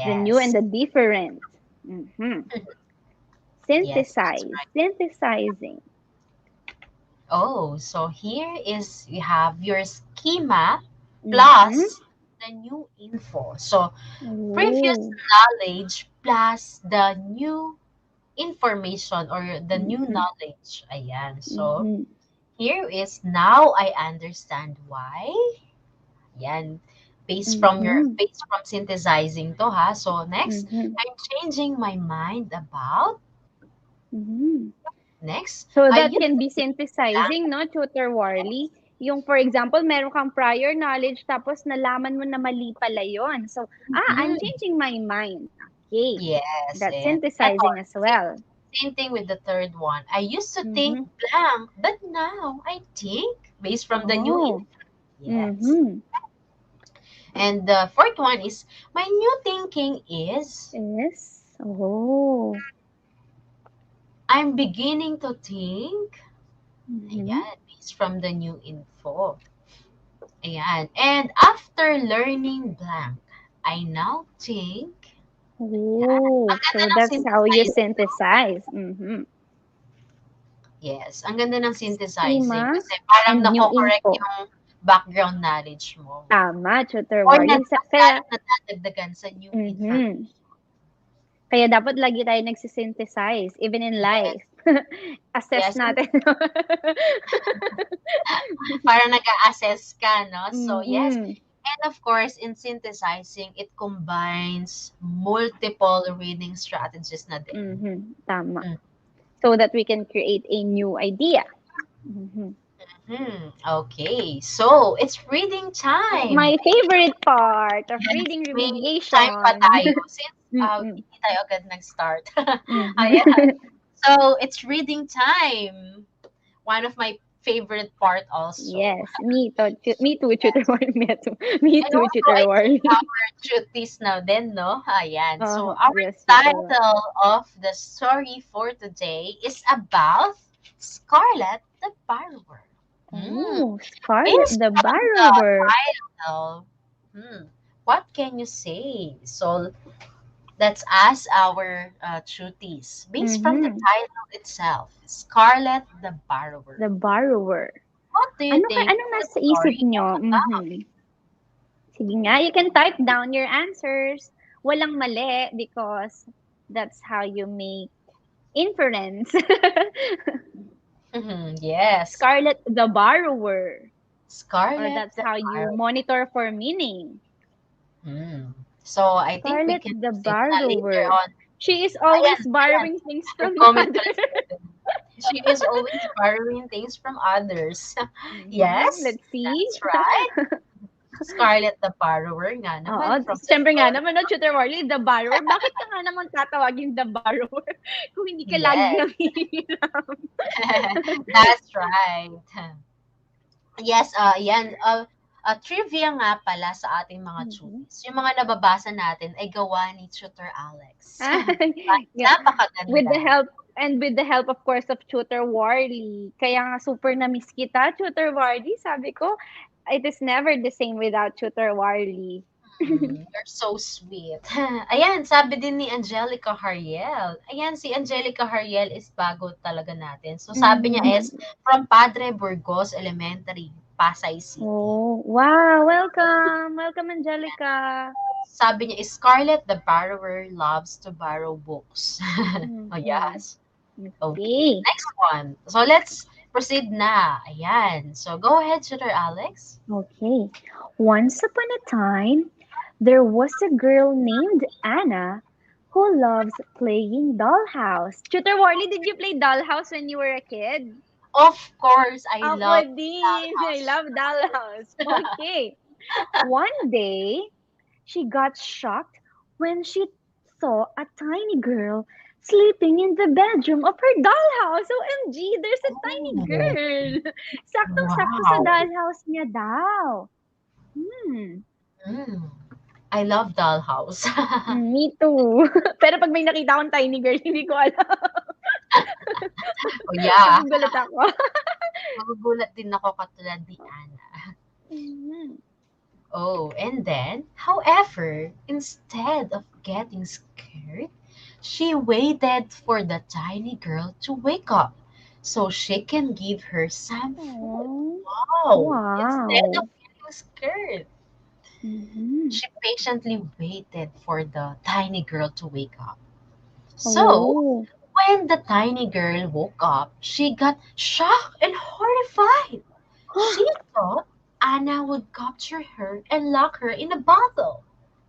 The new and Yes. the different. Mhm. Yes, that's Synthesize. right. Synthesizing. Oh, so here is you have your schema Mhm. plus the new info. So previous Oh. knowledge plus the new information or the new Mhm. knowledge. Ayan. So Mhm. here is now I understand why. Yan. Mhm. Based from synthesizing to ha. So next, Mhm. I'm changing my mind about Mhm. next. So I that use can be synthesizing, no, Tutor Warly? Yung, for example, meron kang prior knowledge tapos nalaman mo na mali pala yun. So, I'm Mhm. changing my mind. Okay. Yes, That's and or synthesizing as well. same thing with the third one. I used to think Mhm. blank, but now I think based from the new Oh. info. Yes. Mhm. And the fourth one is my new thinking is Yes. Oh. I'm beginning to think. Mhm. Ayan, based from the new info. Ayan. And after learning blank, I now think, ayan, Oh. ang ganda So ng that's how you synthesizing. synthesize. Mhm. Yes, ang ganda ng synthesizing Schema kasi parang and new nako-correct info. yung background knowledge mo. Tama, Tutor Or Warly. mas Kaya, lalong nadadagdagan sa new information. mhm. Kaya dapat lagi tayo nagsisynthesize, even in Yes. life. Assess Yes. natin. Parang nag-a-assess ka, no? So, yes. Mhm. And of course, in synthesizing, it combines multiple reading strategies na din. Mhm. Tama. Mm. So that we can create a new idea. Mhm. Okay, so it's reading time. My favorite part of Yes, reading may time pa remediation. tayo since Mm-mm. hindi tayo agad nag-start. Ayan. Mhm. So, it's reading time. One of my favorite part also. Yes, me too, Tutor Warly. Me too, me And too, also, Tutor I think Warly. our duties now then, no? Ayan. So, Oh, our yes, Tutor Warly. title of the story for today is about Scarlet the Borrower. Hmm. Oh, Scarlet Based the from the Borrower. title, what can you say? So, let's ask our duties. Based from the Mhm. title itself, Scarlet the Borrower. The Borrower. What do you think Anong the nasa isip story nyo? is about? Mhm. Sige nga, you can type down your answers. Walang mali because that's how you make inference. Yes, Scarlet the Borrower. Or Scarlet that's the how you Borrower. monitor for meaning. So I think we Scarlet can the use it na later Borrower. on. She is always Ayan, ayan. borrowing things Your from comment others. was good. She is always borrowing things from others. Mhm. Yes, Let's see. that's right. Scarlet the Borrower nga Oo, naman from the siyempre nga story. naman, no, Tutor Warly, the borrower. Bakit ka nga naman tatawagin the borrower kung hindi ka lagi Yes, nanghihiram? that's right. Yes, yan. Trivia nga pala sa ating mga Mhm. tuties. Yung mga nababasa natin ay gawa ni Tutor Alex. Diba? Yeah. With the Napakaganda. help and with the help of course of Tutor Warly. Kaya nga super na-miss kita, Tutor Warly. Sabi ko, it is never the same without Tutor Warly. You're so sweet. Ayan, sabi din ni Angelica Hariel. Ayan, si Angelica Hariel is bago talaga natin. So, sabi niya is Mhm. from Padre Burgos Elementary. Pasay City. Oh, wow. Welcome. Welcome, Angelica. Sabi niya, Scarlett the borrower loves to borrow books. Oh, Mhm. yes. Okay. Okay. Next one. So, let's proceed na. Ayan. So, go ahead, Tutor Alex. Okay. Once upon a time, there was a girl named Anna who loves playing dollhouse. Tutor Warley, did you play dollhouse when you were a kid? Of course, I Ako love din. I Dollhouse. love dollhouse. Okay. One day, she got shocked when she saw a tiny girl sleeping in the bedroom of her dollhouse. OMG, there's a tiny Oh, girl. Saktong-sakto sa wow. dollhouse niya daw. Hmm. Mm, I love Dollhouse. Me too. Pero pag may nakita akong tiny girl, hindi ko alam. Oh, yeah. Nagugulat ako. Magugulat din ako katulad ni Anna. Mhm. Oh, and then, however, instead of getting scared, she waited for the tiny girl to wake up so she can give her some food. Oh, Wow! Instead of wow. getting scared, Mhm. she patiently waited for the tiny girl to wake up. So, Oh. when the tiny girl woke up, she got shocked and horrified. She thought Anna would capture her and lock her in a bottle.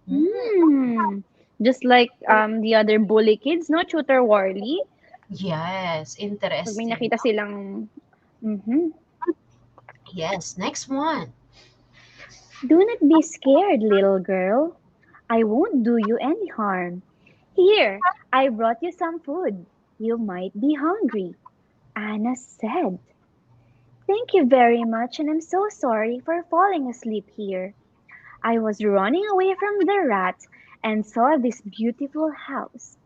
Mm, Hmm. Just like the other bully kids, no? Tutor Warley. yes, Pag may interesting. nakita silang mhm. Yes, next one. Do not be scared, little girl. I won't do you any harm. Here, I brought you some food. You might be hungry. Anna said. Thank you very much, and I'm so sorry for falling asleep here. I was running away from the rat and saw this beautiful house.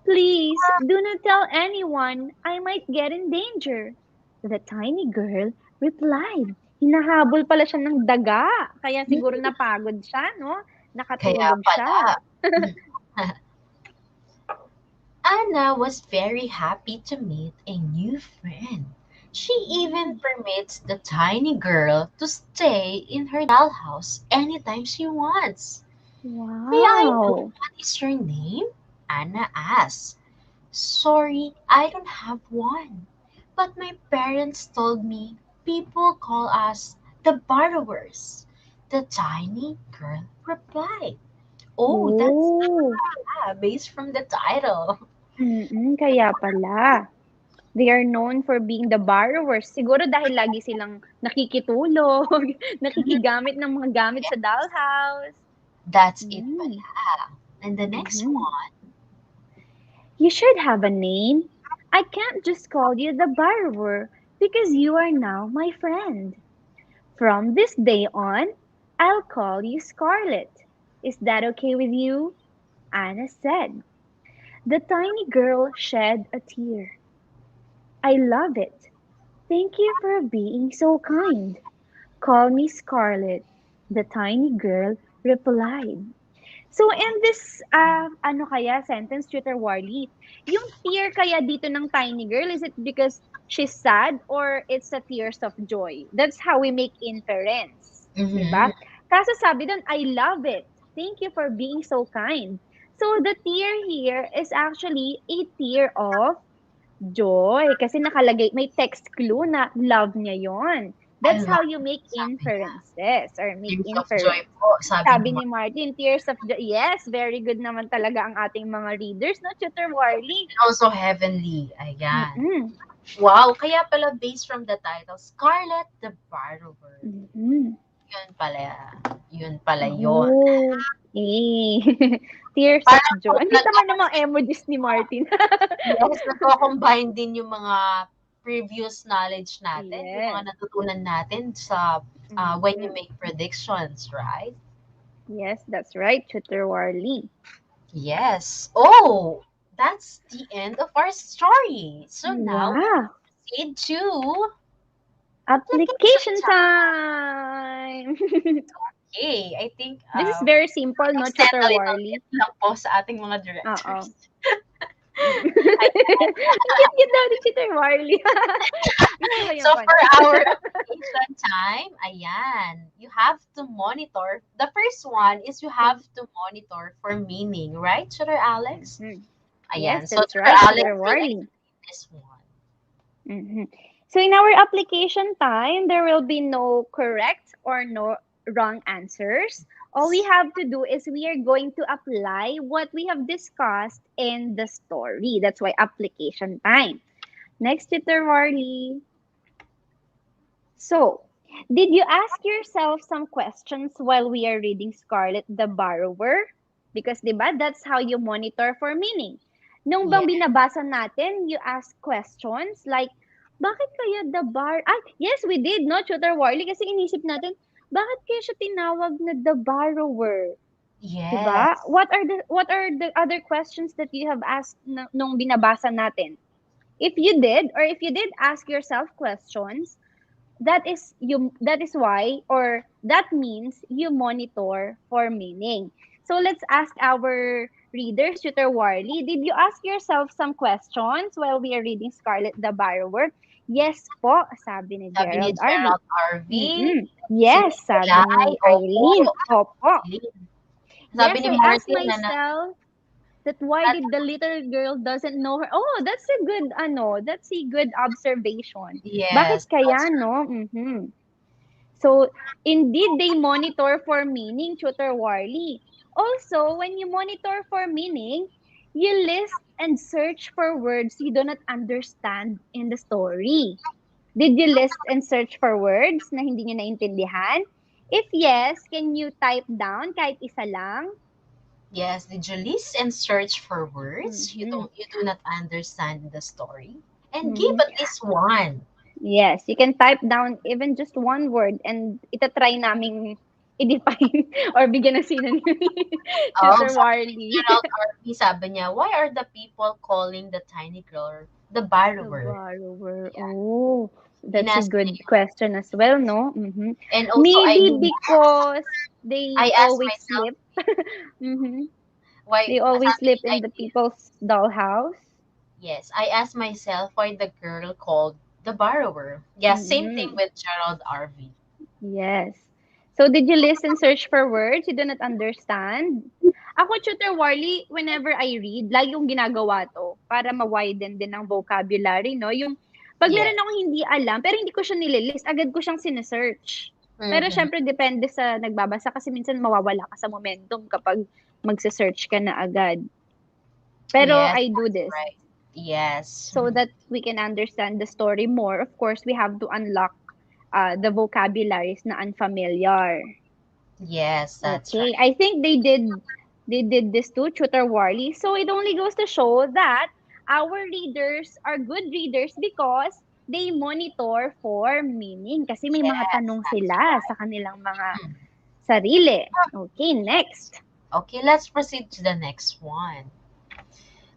Please do not tell anyone. I might get in danger. The tiny girl replied. Hinahabol pala siya ng daga. Kaya siguro Hmm, napagod siya, no? kaya Nakatulog pala. siya. Anna was very happy to meet a new friend. She even Mm. permits the tiny girl to stay in her dollhouse anytime she wants. May I know Wow. what is your name? Anna asked. Sorry, I don't have one. But my parents told me people call us the borrowers. The tiny girl replied. Oh, that's Oh. based from the title. Kaya pala. They are known for being the borrowers. Siguro dahil lagi silang nakikitulog, nakikigamit ng mga gamit sa dollhouse. That's it Mm. pala. And the next Mhm. one. You should have a name. I can't just call you the borrower because you are now my friend. From this day on, I'll call you Scarlet. Is that okay with you? Anna said. The tiny girl shed a tear. I love it. Thank you for being so kind. Call me Scarlet, the tiny girl replied. So in this ano kaya sentence, Tutor Warley, yung tear kaya dito ng tiny girl, is it because she's sad or it's a tears of joy? That's how we make inference, 'di Mm-hmm. ba? Kaso sabi doon, I love it. Thank you for being so kind. So the tear here is actually a tear of joy kasi nakalagay may text clue na love niya yon. I That's how love you it. make Sabi niya. inferences or make Tears of joy inference. po, sabi ni Sabi ni Mark. Martin, tears of joy. Yes, very good naman talaga ang ating mga readers, no, Tutor Warley? And also heavenly. Ayan. Mm-mm. Wow, kaya pala based from the title, Scarlet the Borrower. Mm-mm. Yun pala. Yun pala yun. Oh, eh. Tears of Parang po, joy. Ang cute naman ng mga emojis ni Martin. yes, nagko-combine din yung mga previous knowledge natin, yung Yes. mga natutunan natin sa when you Mm-mm. make predictions, right? Yes, that's right, Tutor Warley. Yes. Oh, that's the end of our story. So now we Wow. proceed to application Application time. time! Okay, I think This is very simple, no, extend Tutor a little Warley? bit lang po sa ating mga Oo. directors. Ayan. Ang cute daw ni Cheater Warley. Gusto ko So yung for content. our application time, ayan, you have to monitor. The first one is you have to monitor for meaning, right, Tutor Alex? Mhm. Ayan, Yes, so that's Tutor right, Alex Cheater will Warley. explain this one. Mhm. So in our application time, there will be no correct or no wrong answers. All we have to do is we are going to apply what we have discussed in the story. That's why application time. Next, Tutor Warley. So, did you ask yourself some questions while we are reading Scarlet the Borrower? Because, di ba, that's how you monitor for meaning. Nung bang Yeah. binabasa natin, you ask questions like, bakit kaya yes, we did, no, Tutor Warley? Kasi inisip natin, bakit kaya siya tinawag na the borrower? Diba? Yes. What are the other questions that you have asked nung binabasa natin? If you did, or if you did ask yourself questions, that is why, or that means you monitor for meaning. So let's ask our readers, Tutor Warley, did you ask yourself some questions while we are reading Scarlet the Borrower? Yes po, sabi ni Sabi ni Gerald Arby. Gerald Arvin, Yes, sabi Inulay, ni opo, Eileen. Opo. Eileen. Sabi Yes, ni I asked Martin myself that why did the little girl doesn't know her. Oh, that's a good observation. Bakit yes, kaya, that's no? So, indeed, they monitor for meaning, Tutor Warley. Also, when you monitor for meaning, you list and search for words you do not understand in the story. Did you list and search for words na hindi nyo naintindihan? If yes, can you type down kahit isa lang? yes. Did you list and search for words Mhm. you do not understand the story? And give Mhm. at least one. Yes, you can type down even just one word and itatry naming i-define or bigyan ng synonym ni Oh, Tutor sabi ni Warley. Gerald Arvin, sabi niya, why are the people calling the tiny girl the The borrower? borrower. Yeah. Oh, that's a Inasa good question as well, no? And also, Maybe Eileen, because they I asked always myself, sleep. hmm why, They always sabi ni sleep in the Eileen, people's dollhouse. yes, I asked myself why the girl called the borrower. Yeah, same thing hmm with Gerald Arvin. Yes. So, did you listen, search for words you do not understand? Ako, Tutor Warley, whenever I read, lagi kong ginagawa to para ma-widen din ang vocabulary, no? Yung, pag Yes. meron akong hindi alam, pero hindi ko siya nililist, agad ko siyang sinesearch. Pero Mm-hmm. syempre, depende sa nagbabasa kasi minsan mawawala ka sa momentum kapag magse-search ka na agad. Pero Yes, I do that's this right. Yes. so that we can understand the story more. Of course, we have to unlock the vocabularies na unfamiliar. Yes, that's Okay, right. I think they did this too, Tutor Warley. So it only goes to show that our readers are good readers because they monitor for meaning kasi may mga Yes, tanong that's sila sa right. kanilang mga Mm. sarili. Okay, Yes. next. Okay, let's proceed to the next one.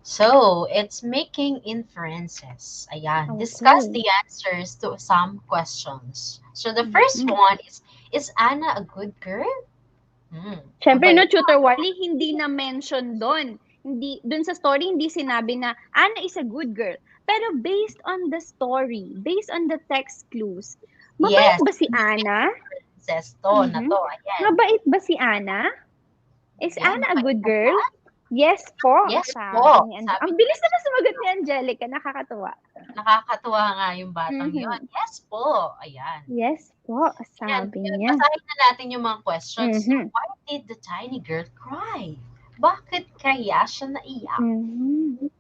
So, it's making inferences. Ayan. Discuss Okay. the answers to some questions. So, the first Mhm. one is Anna a good girl? Hmm. Siyempre, no, Abay. Tutor Wally, hindi na mention doon. Hindi, doon sa story, hindi sinabi na Anna is a good girl. Pero based on the story, based on the text clues, mabait Yes, ba si Anna? inferences to na Mhm. to. Ayan. Mabait ba si Anna? Is Ayan, Anna a mabait good na girl? ba? Yes po, Yes sabi po, ni Angelica. sabi Ang ni bilis naman Angelica. sumagot ni Angelica, nakakatuwa. Nakakatuwa nga yung batang yon. Mhm. Yes po. Ayan. Yes po, And sabi niya. basahin na natin yung mga questions. Mhm. Why did the tiny girl cry? Bakit kaya siya naiyak? Mhm.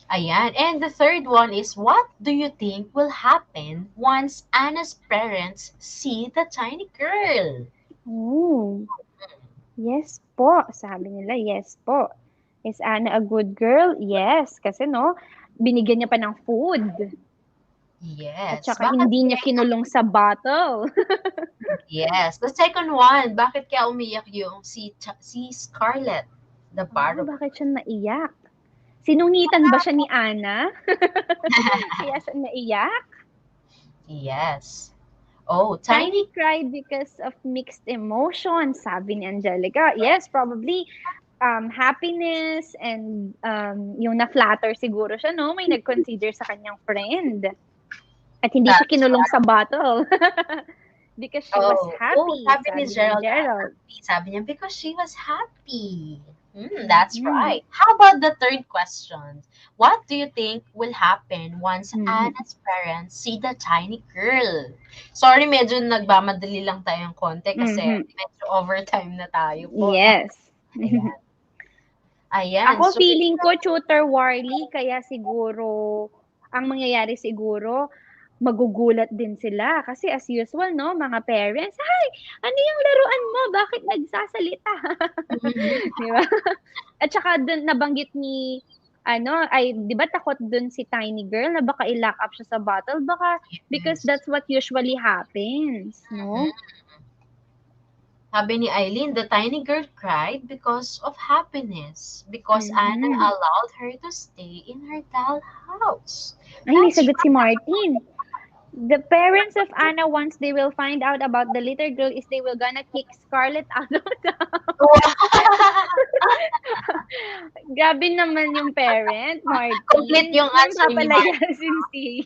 Ayan. And the third one is, what do you think will happen once Anna's parents see the tiny girl? Oh. Yes po, sabi nila, yes po. Is Anna a good girl? Yes, kasi no, binigyan niya pa ng food. At Yes. saka Bakit hindi niya kaya kinulong sa bottle. Yes. The second one, bakit kaya umiyak yung si Scarlett, the Oh, borrower? bakit siya naiyak? Sinungitan ba siya ni Anna? Kaya siya naiyak? Yes. Oh, Tiny Tiny. cried because of mixed emotions, sabi ni Angelica. Yes, probably happiness and yung na-flatter siguro siya, no? May nag-consider sa kanyang friend. At hindi siya That's kinulong sa bottle. Because she was happy, sabi ni sabi ni Gerald, Gerald. sabi niya, because she was happy. That's Mhm. right. How about the third question? What do you think will happen once Mhm. Anna's parents see the tiny girl? Sorry, medyo nagmamadali lang tayong konti kasi Mhm. medyo overtime na tayo po. Yes. Ayan. Ayan. Ako So, feeling ko tutor Warly, kaya siguro ang mangyayari siguro magugulat din sila kasi as usual, no, mga parents, "Ay, ano yung laruan mo? Bakit nagsasalita?" mhm. 'Di ba? At saka dun nabanggit ni ano, ay 'di ba takot dun si tiny girl na baka i-lock up siya sa bottle, baka because Yes. that's what usually happens, no? Mhm. Sabi ni Eileen, the tiny girl cried because of happiness, because Anna Mhm. allowed her to stay in her doll house. Ay, may That's sagot si Martin. The parents of Anna, once they will find out about the little girl, is they will gonna kick Scarlett out of the right. Grabe naman yung parent, Complete Martin. yung Saan answer ni Martin. papalayasin si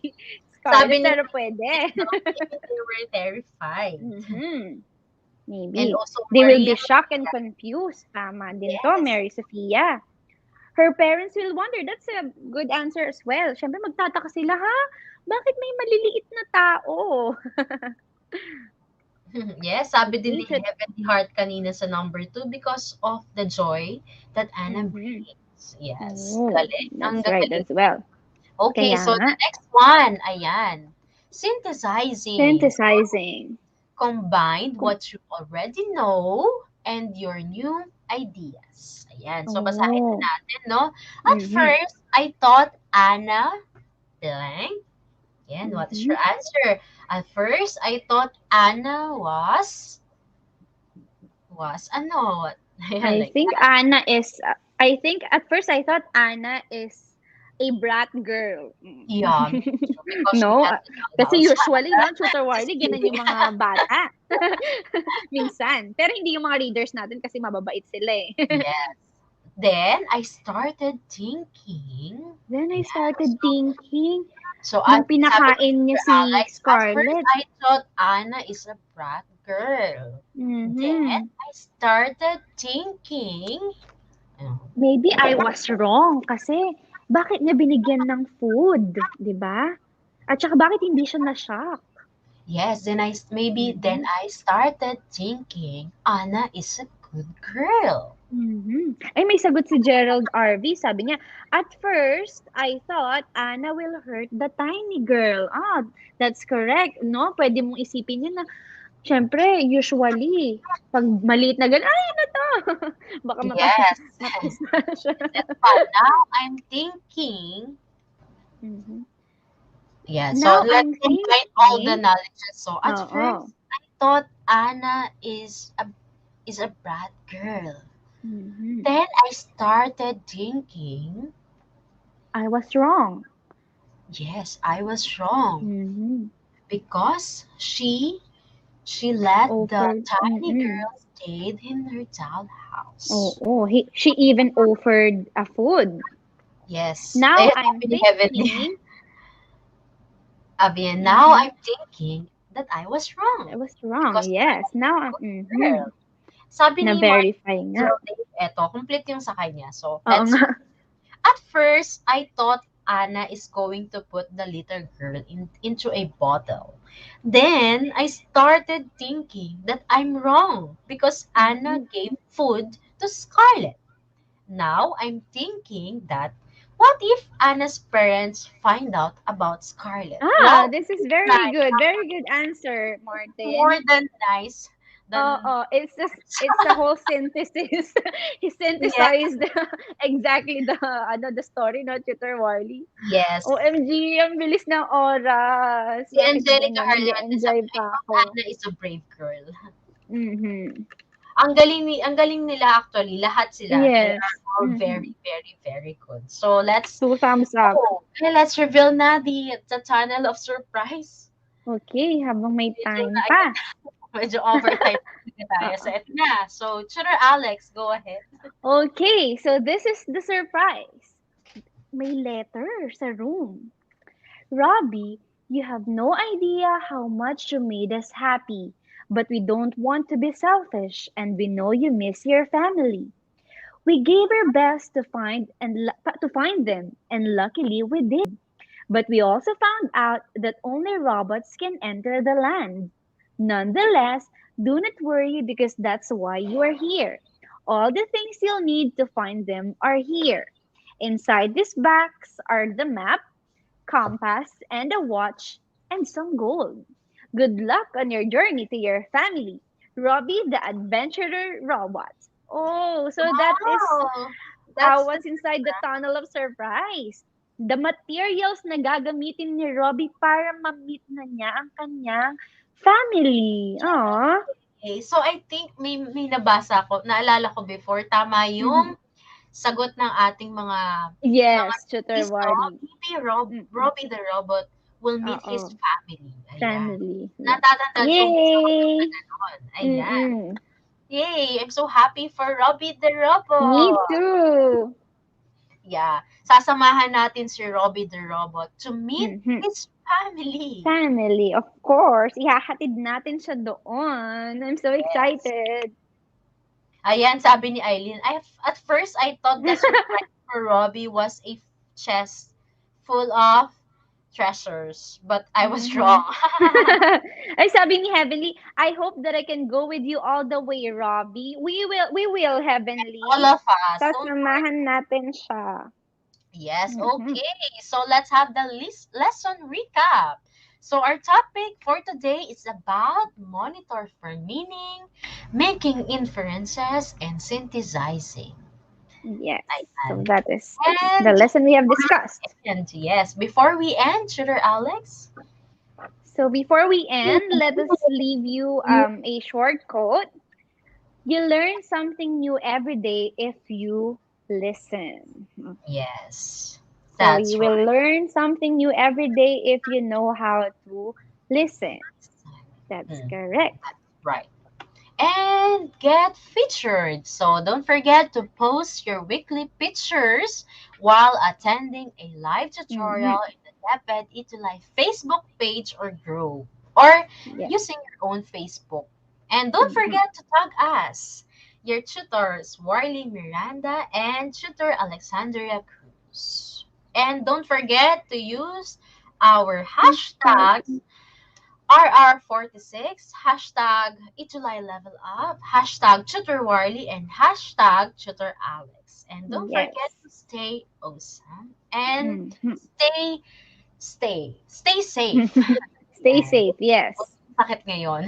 Sabi Scarlett? ni Pero Martin, pwede. no, even they were terrified. Mhm. And Maybe. also They will be Maria, shocked and confused. Tama din to, yes. Mary Sofia. Her parents will wonder. That's a good answer as well. Siyempre, magtataka sila, ha? Bakit may maliliit na tao? Yes, sabi din ni Okay, Heavenly Heart kanina sa number 2 because of the joy that Anna mhm. brings. Yes, Oh, galing. Ang that's right gagaling. as well. Okay, Kaya so nga, the next one, ayan. Synthesizing. synthesizing. Combine Kum- what you already know and your new ideas. Ayan, so basahin na Oh, natin, no? At mhm, first, I thought Anna blank. Yan, what is mhm. your answer? At first, I thought Anna was ano? Ayan, I like think that. Anna is, I think at first I thought Anna is a brat girl. Yeah, me too, because she No, has a kasi dollhouse. usually, no, tutor Just Warly, ganun kidding. yung mga bata. Minsan. Pero hindi yung mga readers natin kasi mababait sila eh. Yes. Then, I started thinking. Then I Ayan, started thinking, so nung sabi ni pinakain niya Teacher si Alex, at first Scarlett. I thought Anna is a brat girl. Then Mhm. I started thinking, ano, Maybe I was wrong kasi bakit niya binigyan ng food, 'di ba? At saka bakit hindi siya na-shock? yes, then Mhm. I started thinking Anna is a good girl. Mhm. Ay, may sagot si Gerald RV. Sabi niya, "At first, I thought Anna will hurt the tiny girl." Ah, that's correct, no? Pwede mong isipin yun na, siyempre, usually, pag maliit na ganun, "Ay, ano 'to?" Baka Yes. mapista siya. That's fun. Now I'm thinking, Mhm. yeah, so Now let's I'm combine all the thinking, knowledges. So at oo. first I thought Anna is a brat girl. Mhm. Then I started thinking, I was wrong. yes, I was wrong Mhm. because she let the Offered, tiny mm. girl stayed in her dollhouse. Oo, she even offered a food. Yes. Now Eh, I'm sabi ni Heavenly, thinking, sabi niya, now mhm, I'm thinking that I was wrong I was wrong. because Yes, Anna is now a I'm, good girl. Sabi ni Mark na-verify nga. Zolday, eto, complete yung sa kanya. So, Oo let's nga. read. At first, I thought Anna is going to put the little girl into a bottle. Then, I started thinking that I'm wrong because Anna Mhm. gave food to Scarlett. Now, I'm thinking that what if Anna's parents find out about Scarlett? Ah, Wow, this is it's very nice. good. Very good answer, More Martin. than nice than Oo, it's a whole synthesis. He yeah, synthesized exactly the story, no, Tutor Warly. yes. OMG, ang bilis ng oras. Si Bakit Angelica ganyan? Hernandez sabi, Nag-e-enjoy I pa thought ako. Anna is a brave girl. Mhm. Ang galing nila actually, lahat sila. They Yes. are all very, Mhm. very, very good. So Two thumbs up. let's reveal na the tunnel of surprise. Okay, habang may Reveal time na pa. agad. Medyo overtime na tayo. So, eto na. So, Tutor Alex, go ahead. Okay, so this is the surprise. May letter sa room. Robbie, you have no idea how much you made us happy, but we don't want to be selfish and we know you miss your family. We gave our best to find them, and luckily we did. But we also found out that only robots can enter the land. Nonetheless, do not worry because that's why you are here. All the things you'll need to find them are here. Inside this box are the map, compass, and a watch, and some gold. Good luck on your journey to your family. Robbie the Adventurer Robot. Oh, so that is Wow! That's what's inside the tunnel of surprise. The materials na gagamitin ni Robbie para ma-meet na niya ang kanyang family. Aww. okay. So, I think may nabasa ko, naalala ko before, tama yung sagot ng ating mga Yes, Tutor is Wally. maybe Robbie the robot will meet his Oo. family. Ayan. Family. Natatandaan ko Yay! ganon. Ayan. Mm-mm. Yay! I'm so happy for Robbie the robot. Me too. Yeah. Sasamahan natin si Robbie the robot to meet Mhm. his family. Family, of course. Ihahatid natin siya doon. I'm so excited. Ayan, sabi ni Eileen, at first I thought the surprise for Robbie was a chest full of treasures, but I was wrong. Ay, sabi ni Heavenly, I hope that I can go with you all the way, Robbie. We will, Heavenly. All of us. So, Sasamahan natin siya. yes, Mhm. okay. So let's have the lesson recap. So our topic for today is about monitor for meaning, making inferences, and synthesizing. Yes. So Ayan. that is And the lesson we have discussed. And yes, before we end, Tutor Alex. So before we end, let us leave you a short quote. You learn something new every day if you listen. Yes, So that's you will learn something new every day if you know how to listen. That's correct. right. And get featured. So don't forget to post your weekly pictures while attending a live tutorial in the DepEd ETUlay Facebook page or group, or Yes. using your own Facebook. And don't forget to tag us, your tutors, Warley Miranda and tutor Alexandria Cruz. And don't forget to use our hashtag RR46, hashtag ETUlay Level Up, hashtag Tutor Warley, and hashtag Tutor Alex. And don't Yes. forget to stay awesome and Mhm. stay safe. Stay safe, yes. Sakit ngayon.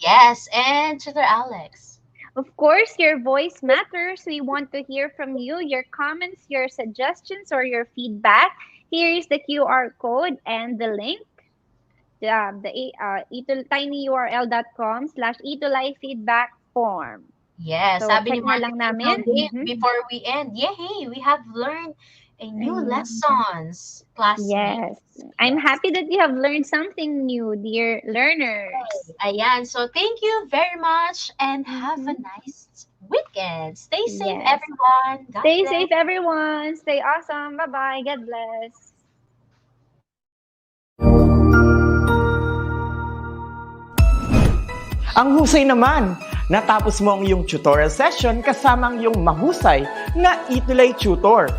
Yes, and Tutor Alex. Of course, your voice matters. We want to hear from you, your comments, your suggestions, or your feedback. Here is the QR code and the link. tinyurl.com/etulay feedback form. Yes, So, sabi ni check na lang Martin namin. Claudine, before we end, yay, we have learned a new lessons, classmates. Yes. I'm happy that you have learned something new, dear learners. Ayan, so thank you very much and have a nice weekend. Stay safe, Yes. everyone. God Stay bless. safe, everyone. Stay awesome. Bye-bye. God bless. Ang husay naman! Natapos mo ang iyong tutorial session kasama ang iyong mahusay na ETUlay tutor.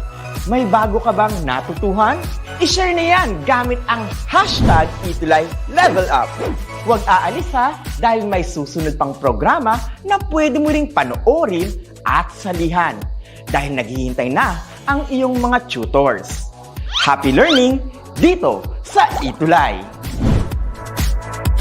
May bago ka bang natutuhan? I-share na yan gamit ang hashtag ETUlay Level Up. Huwag aalis ha dahil may susunod pang programa na pwede mo ring panoorin at salihan dahil naghihintay na ang iyong mga tutors. Happy learning dito sa ETUlay!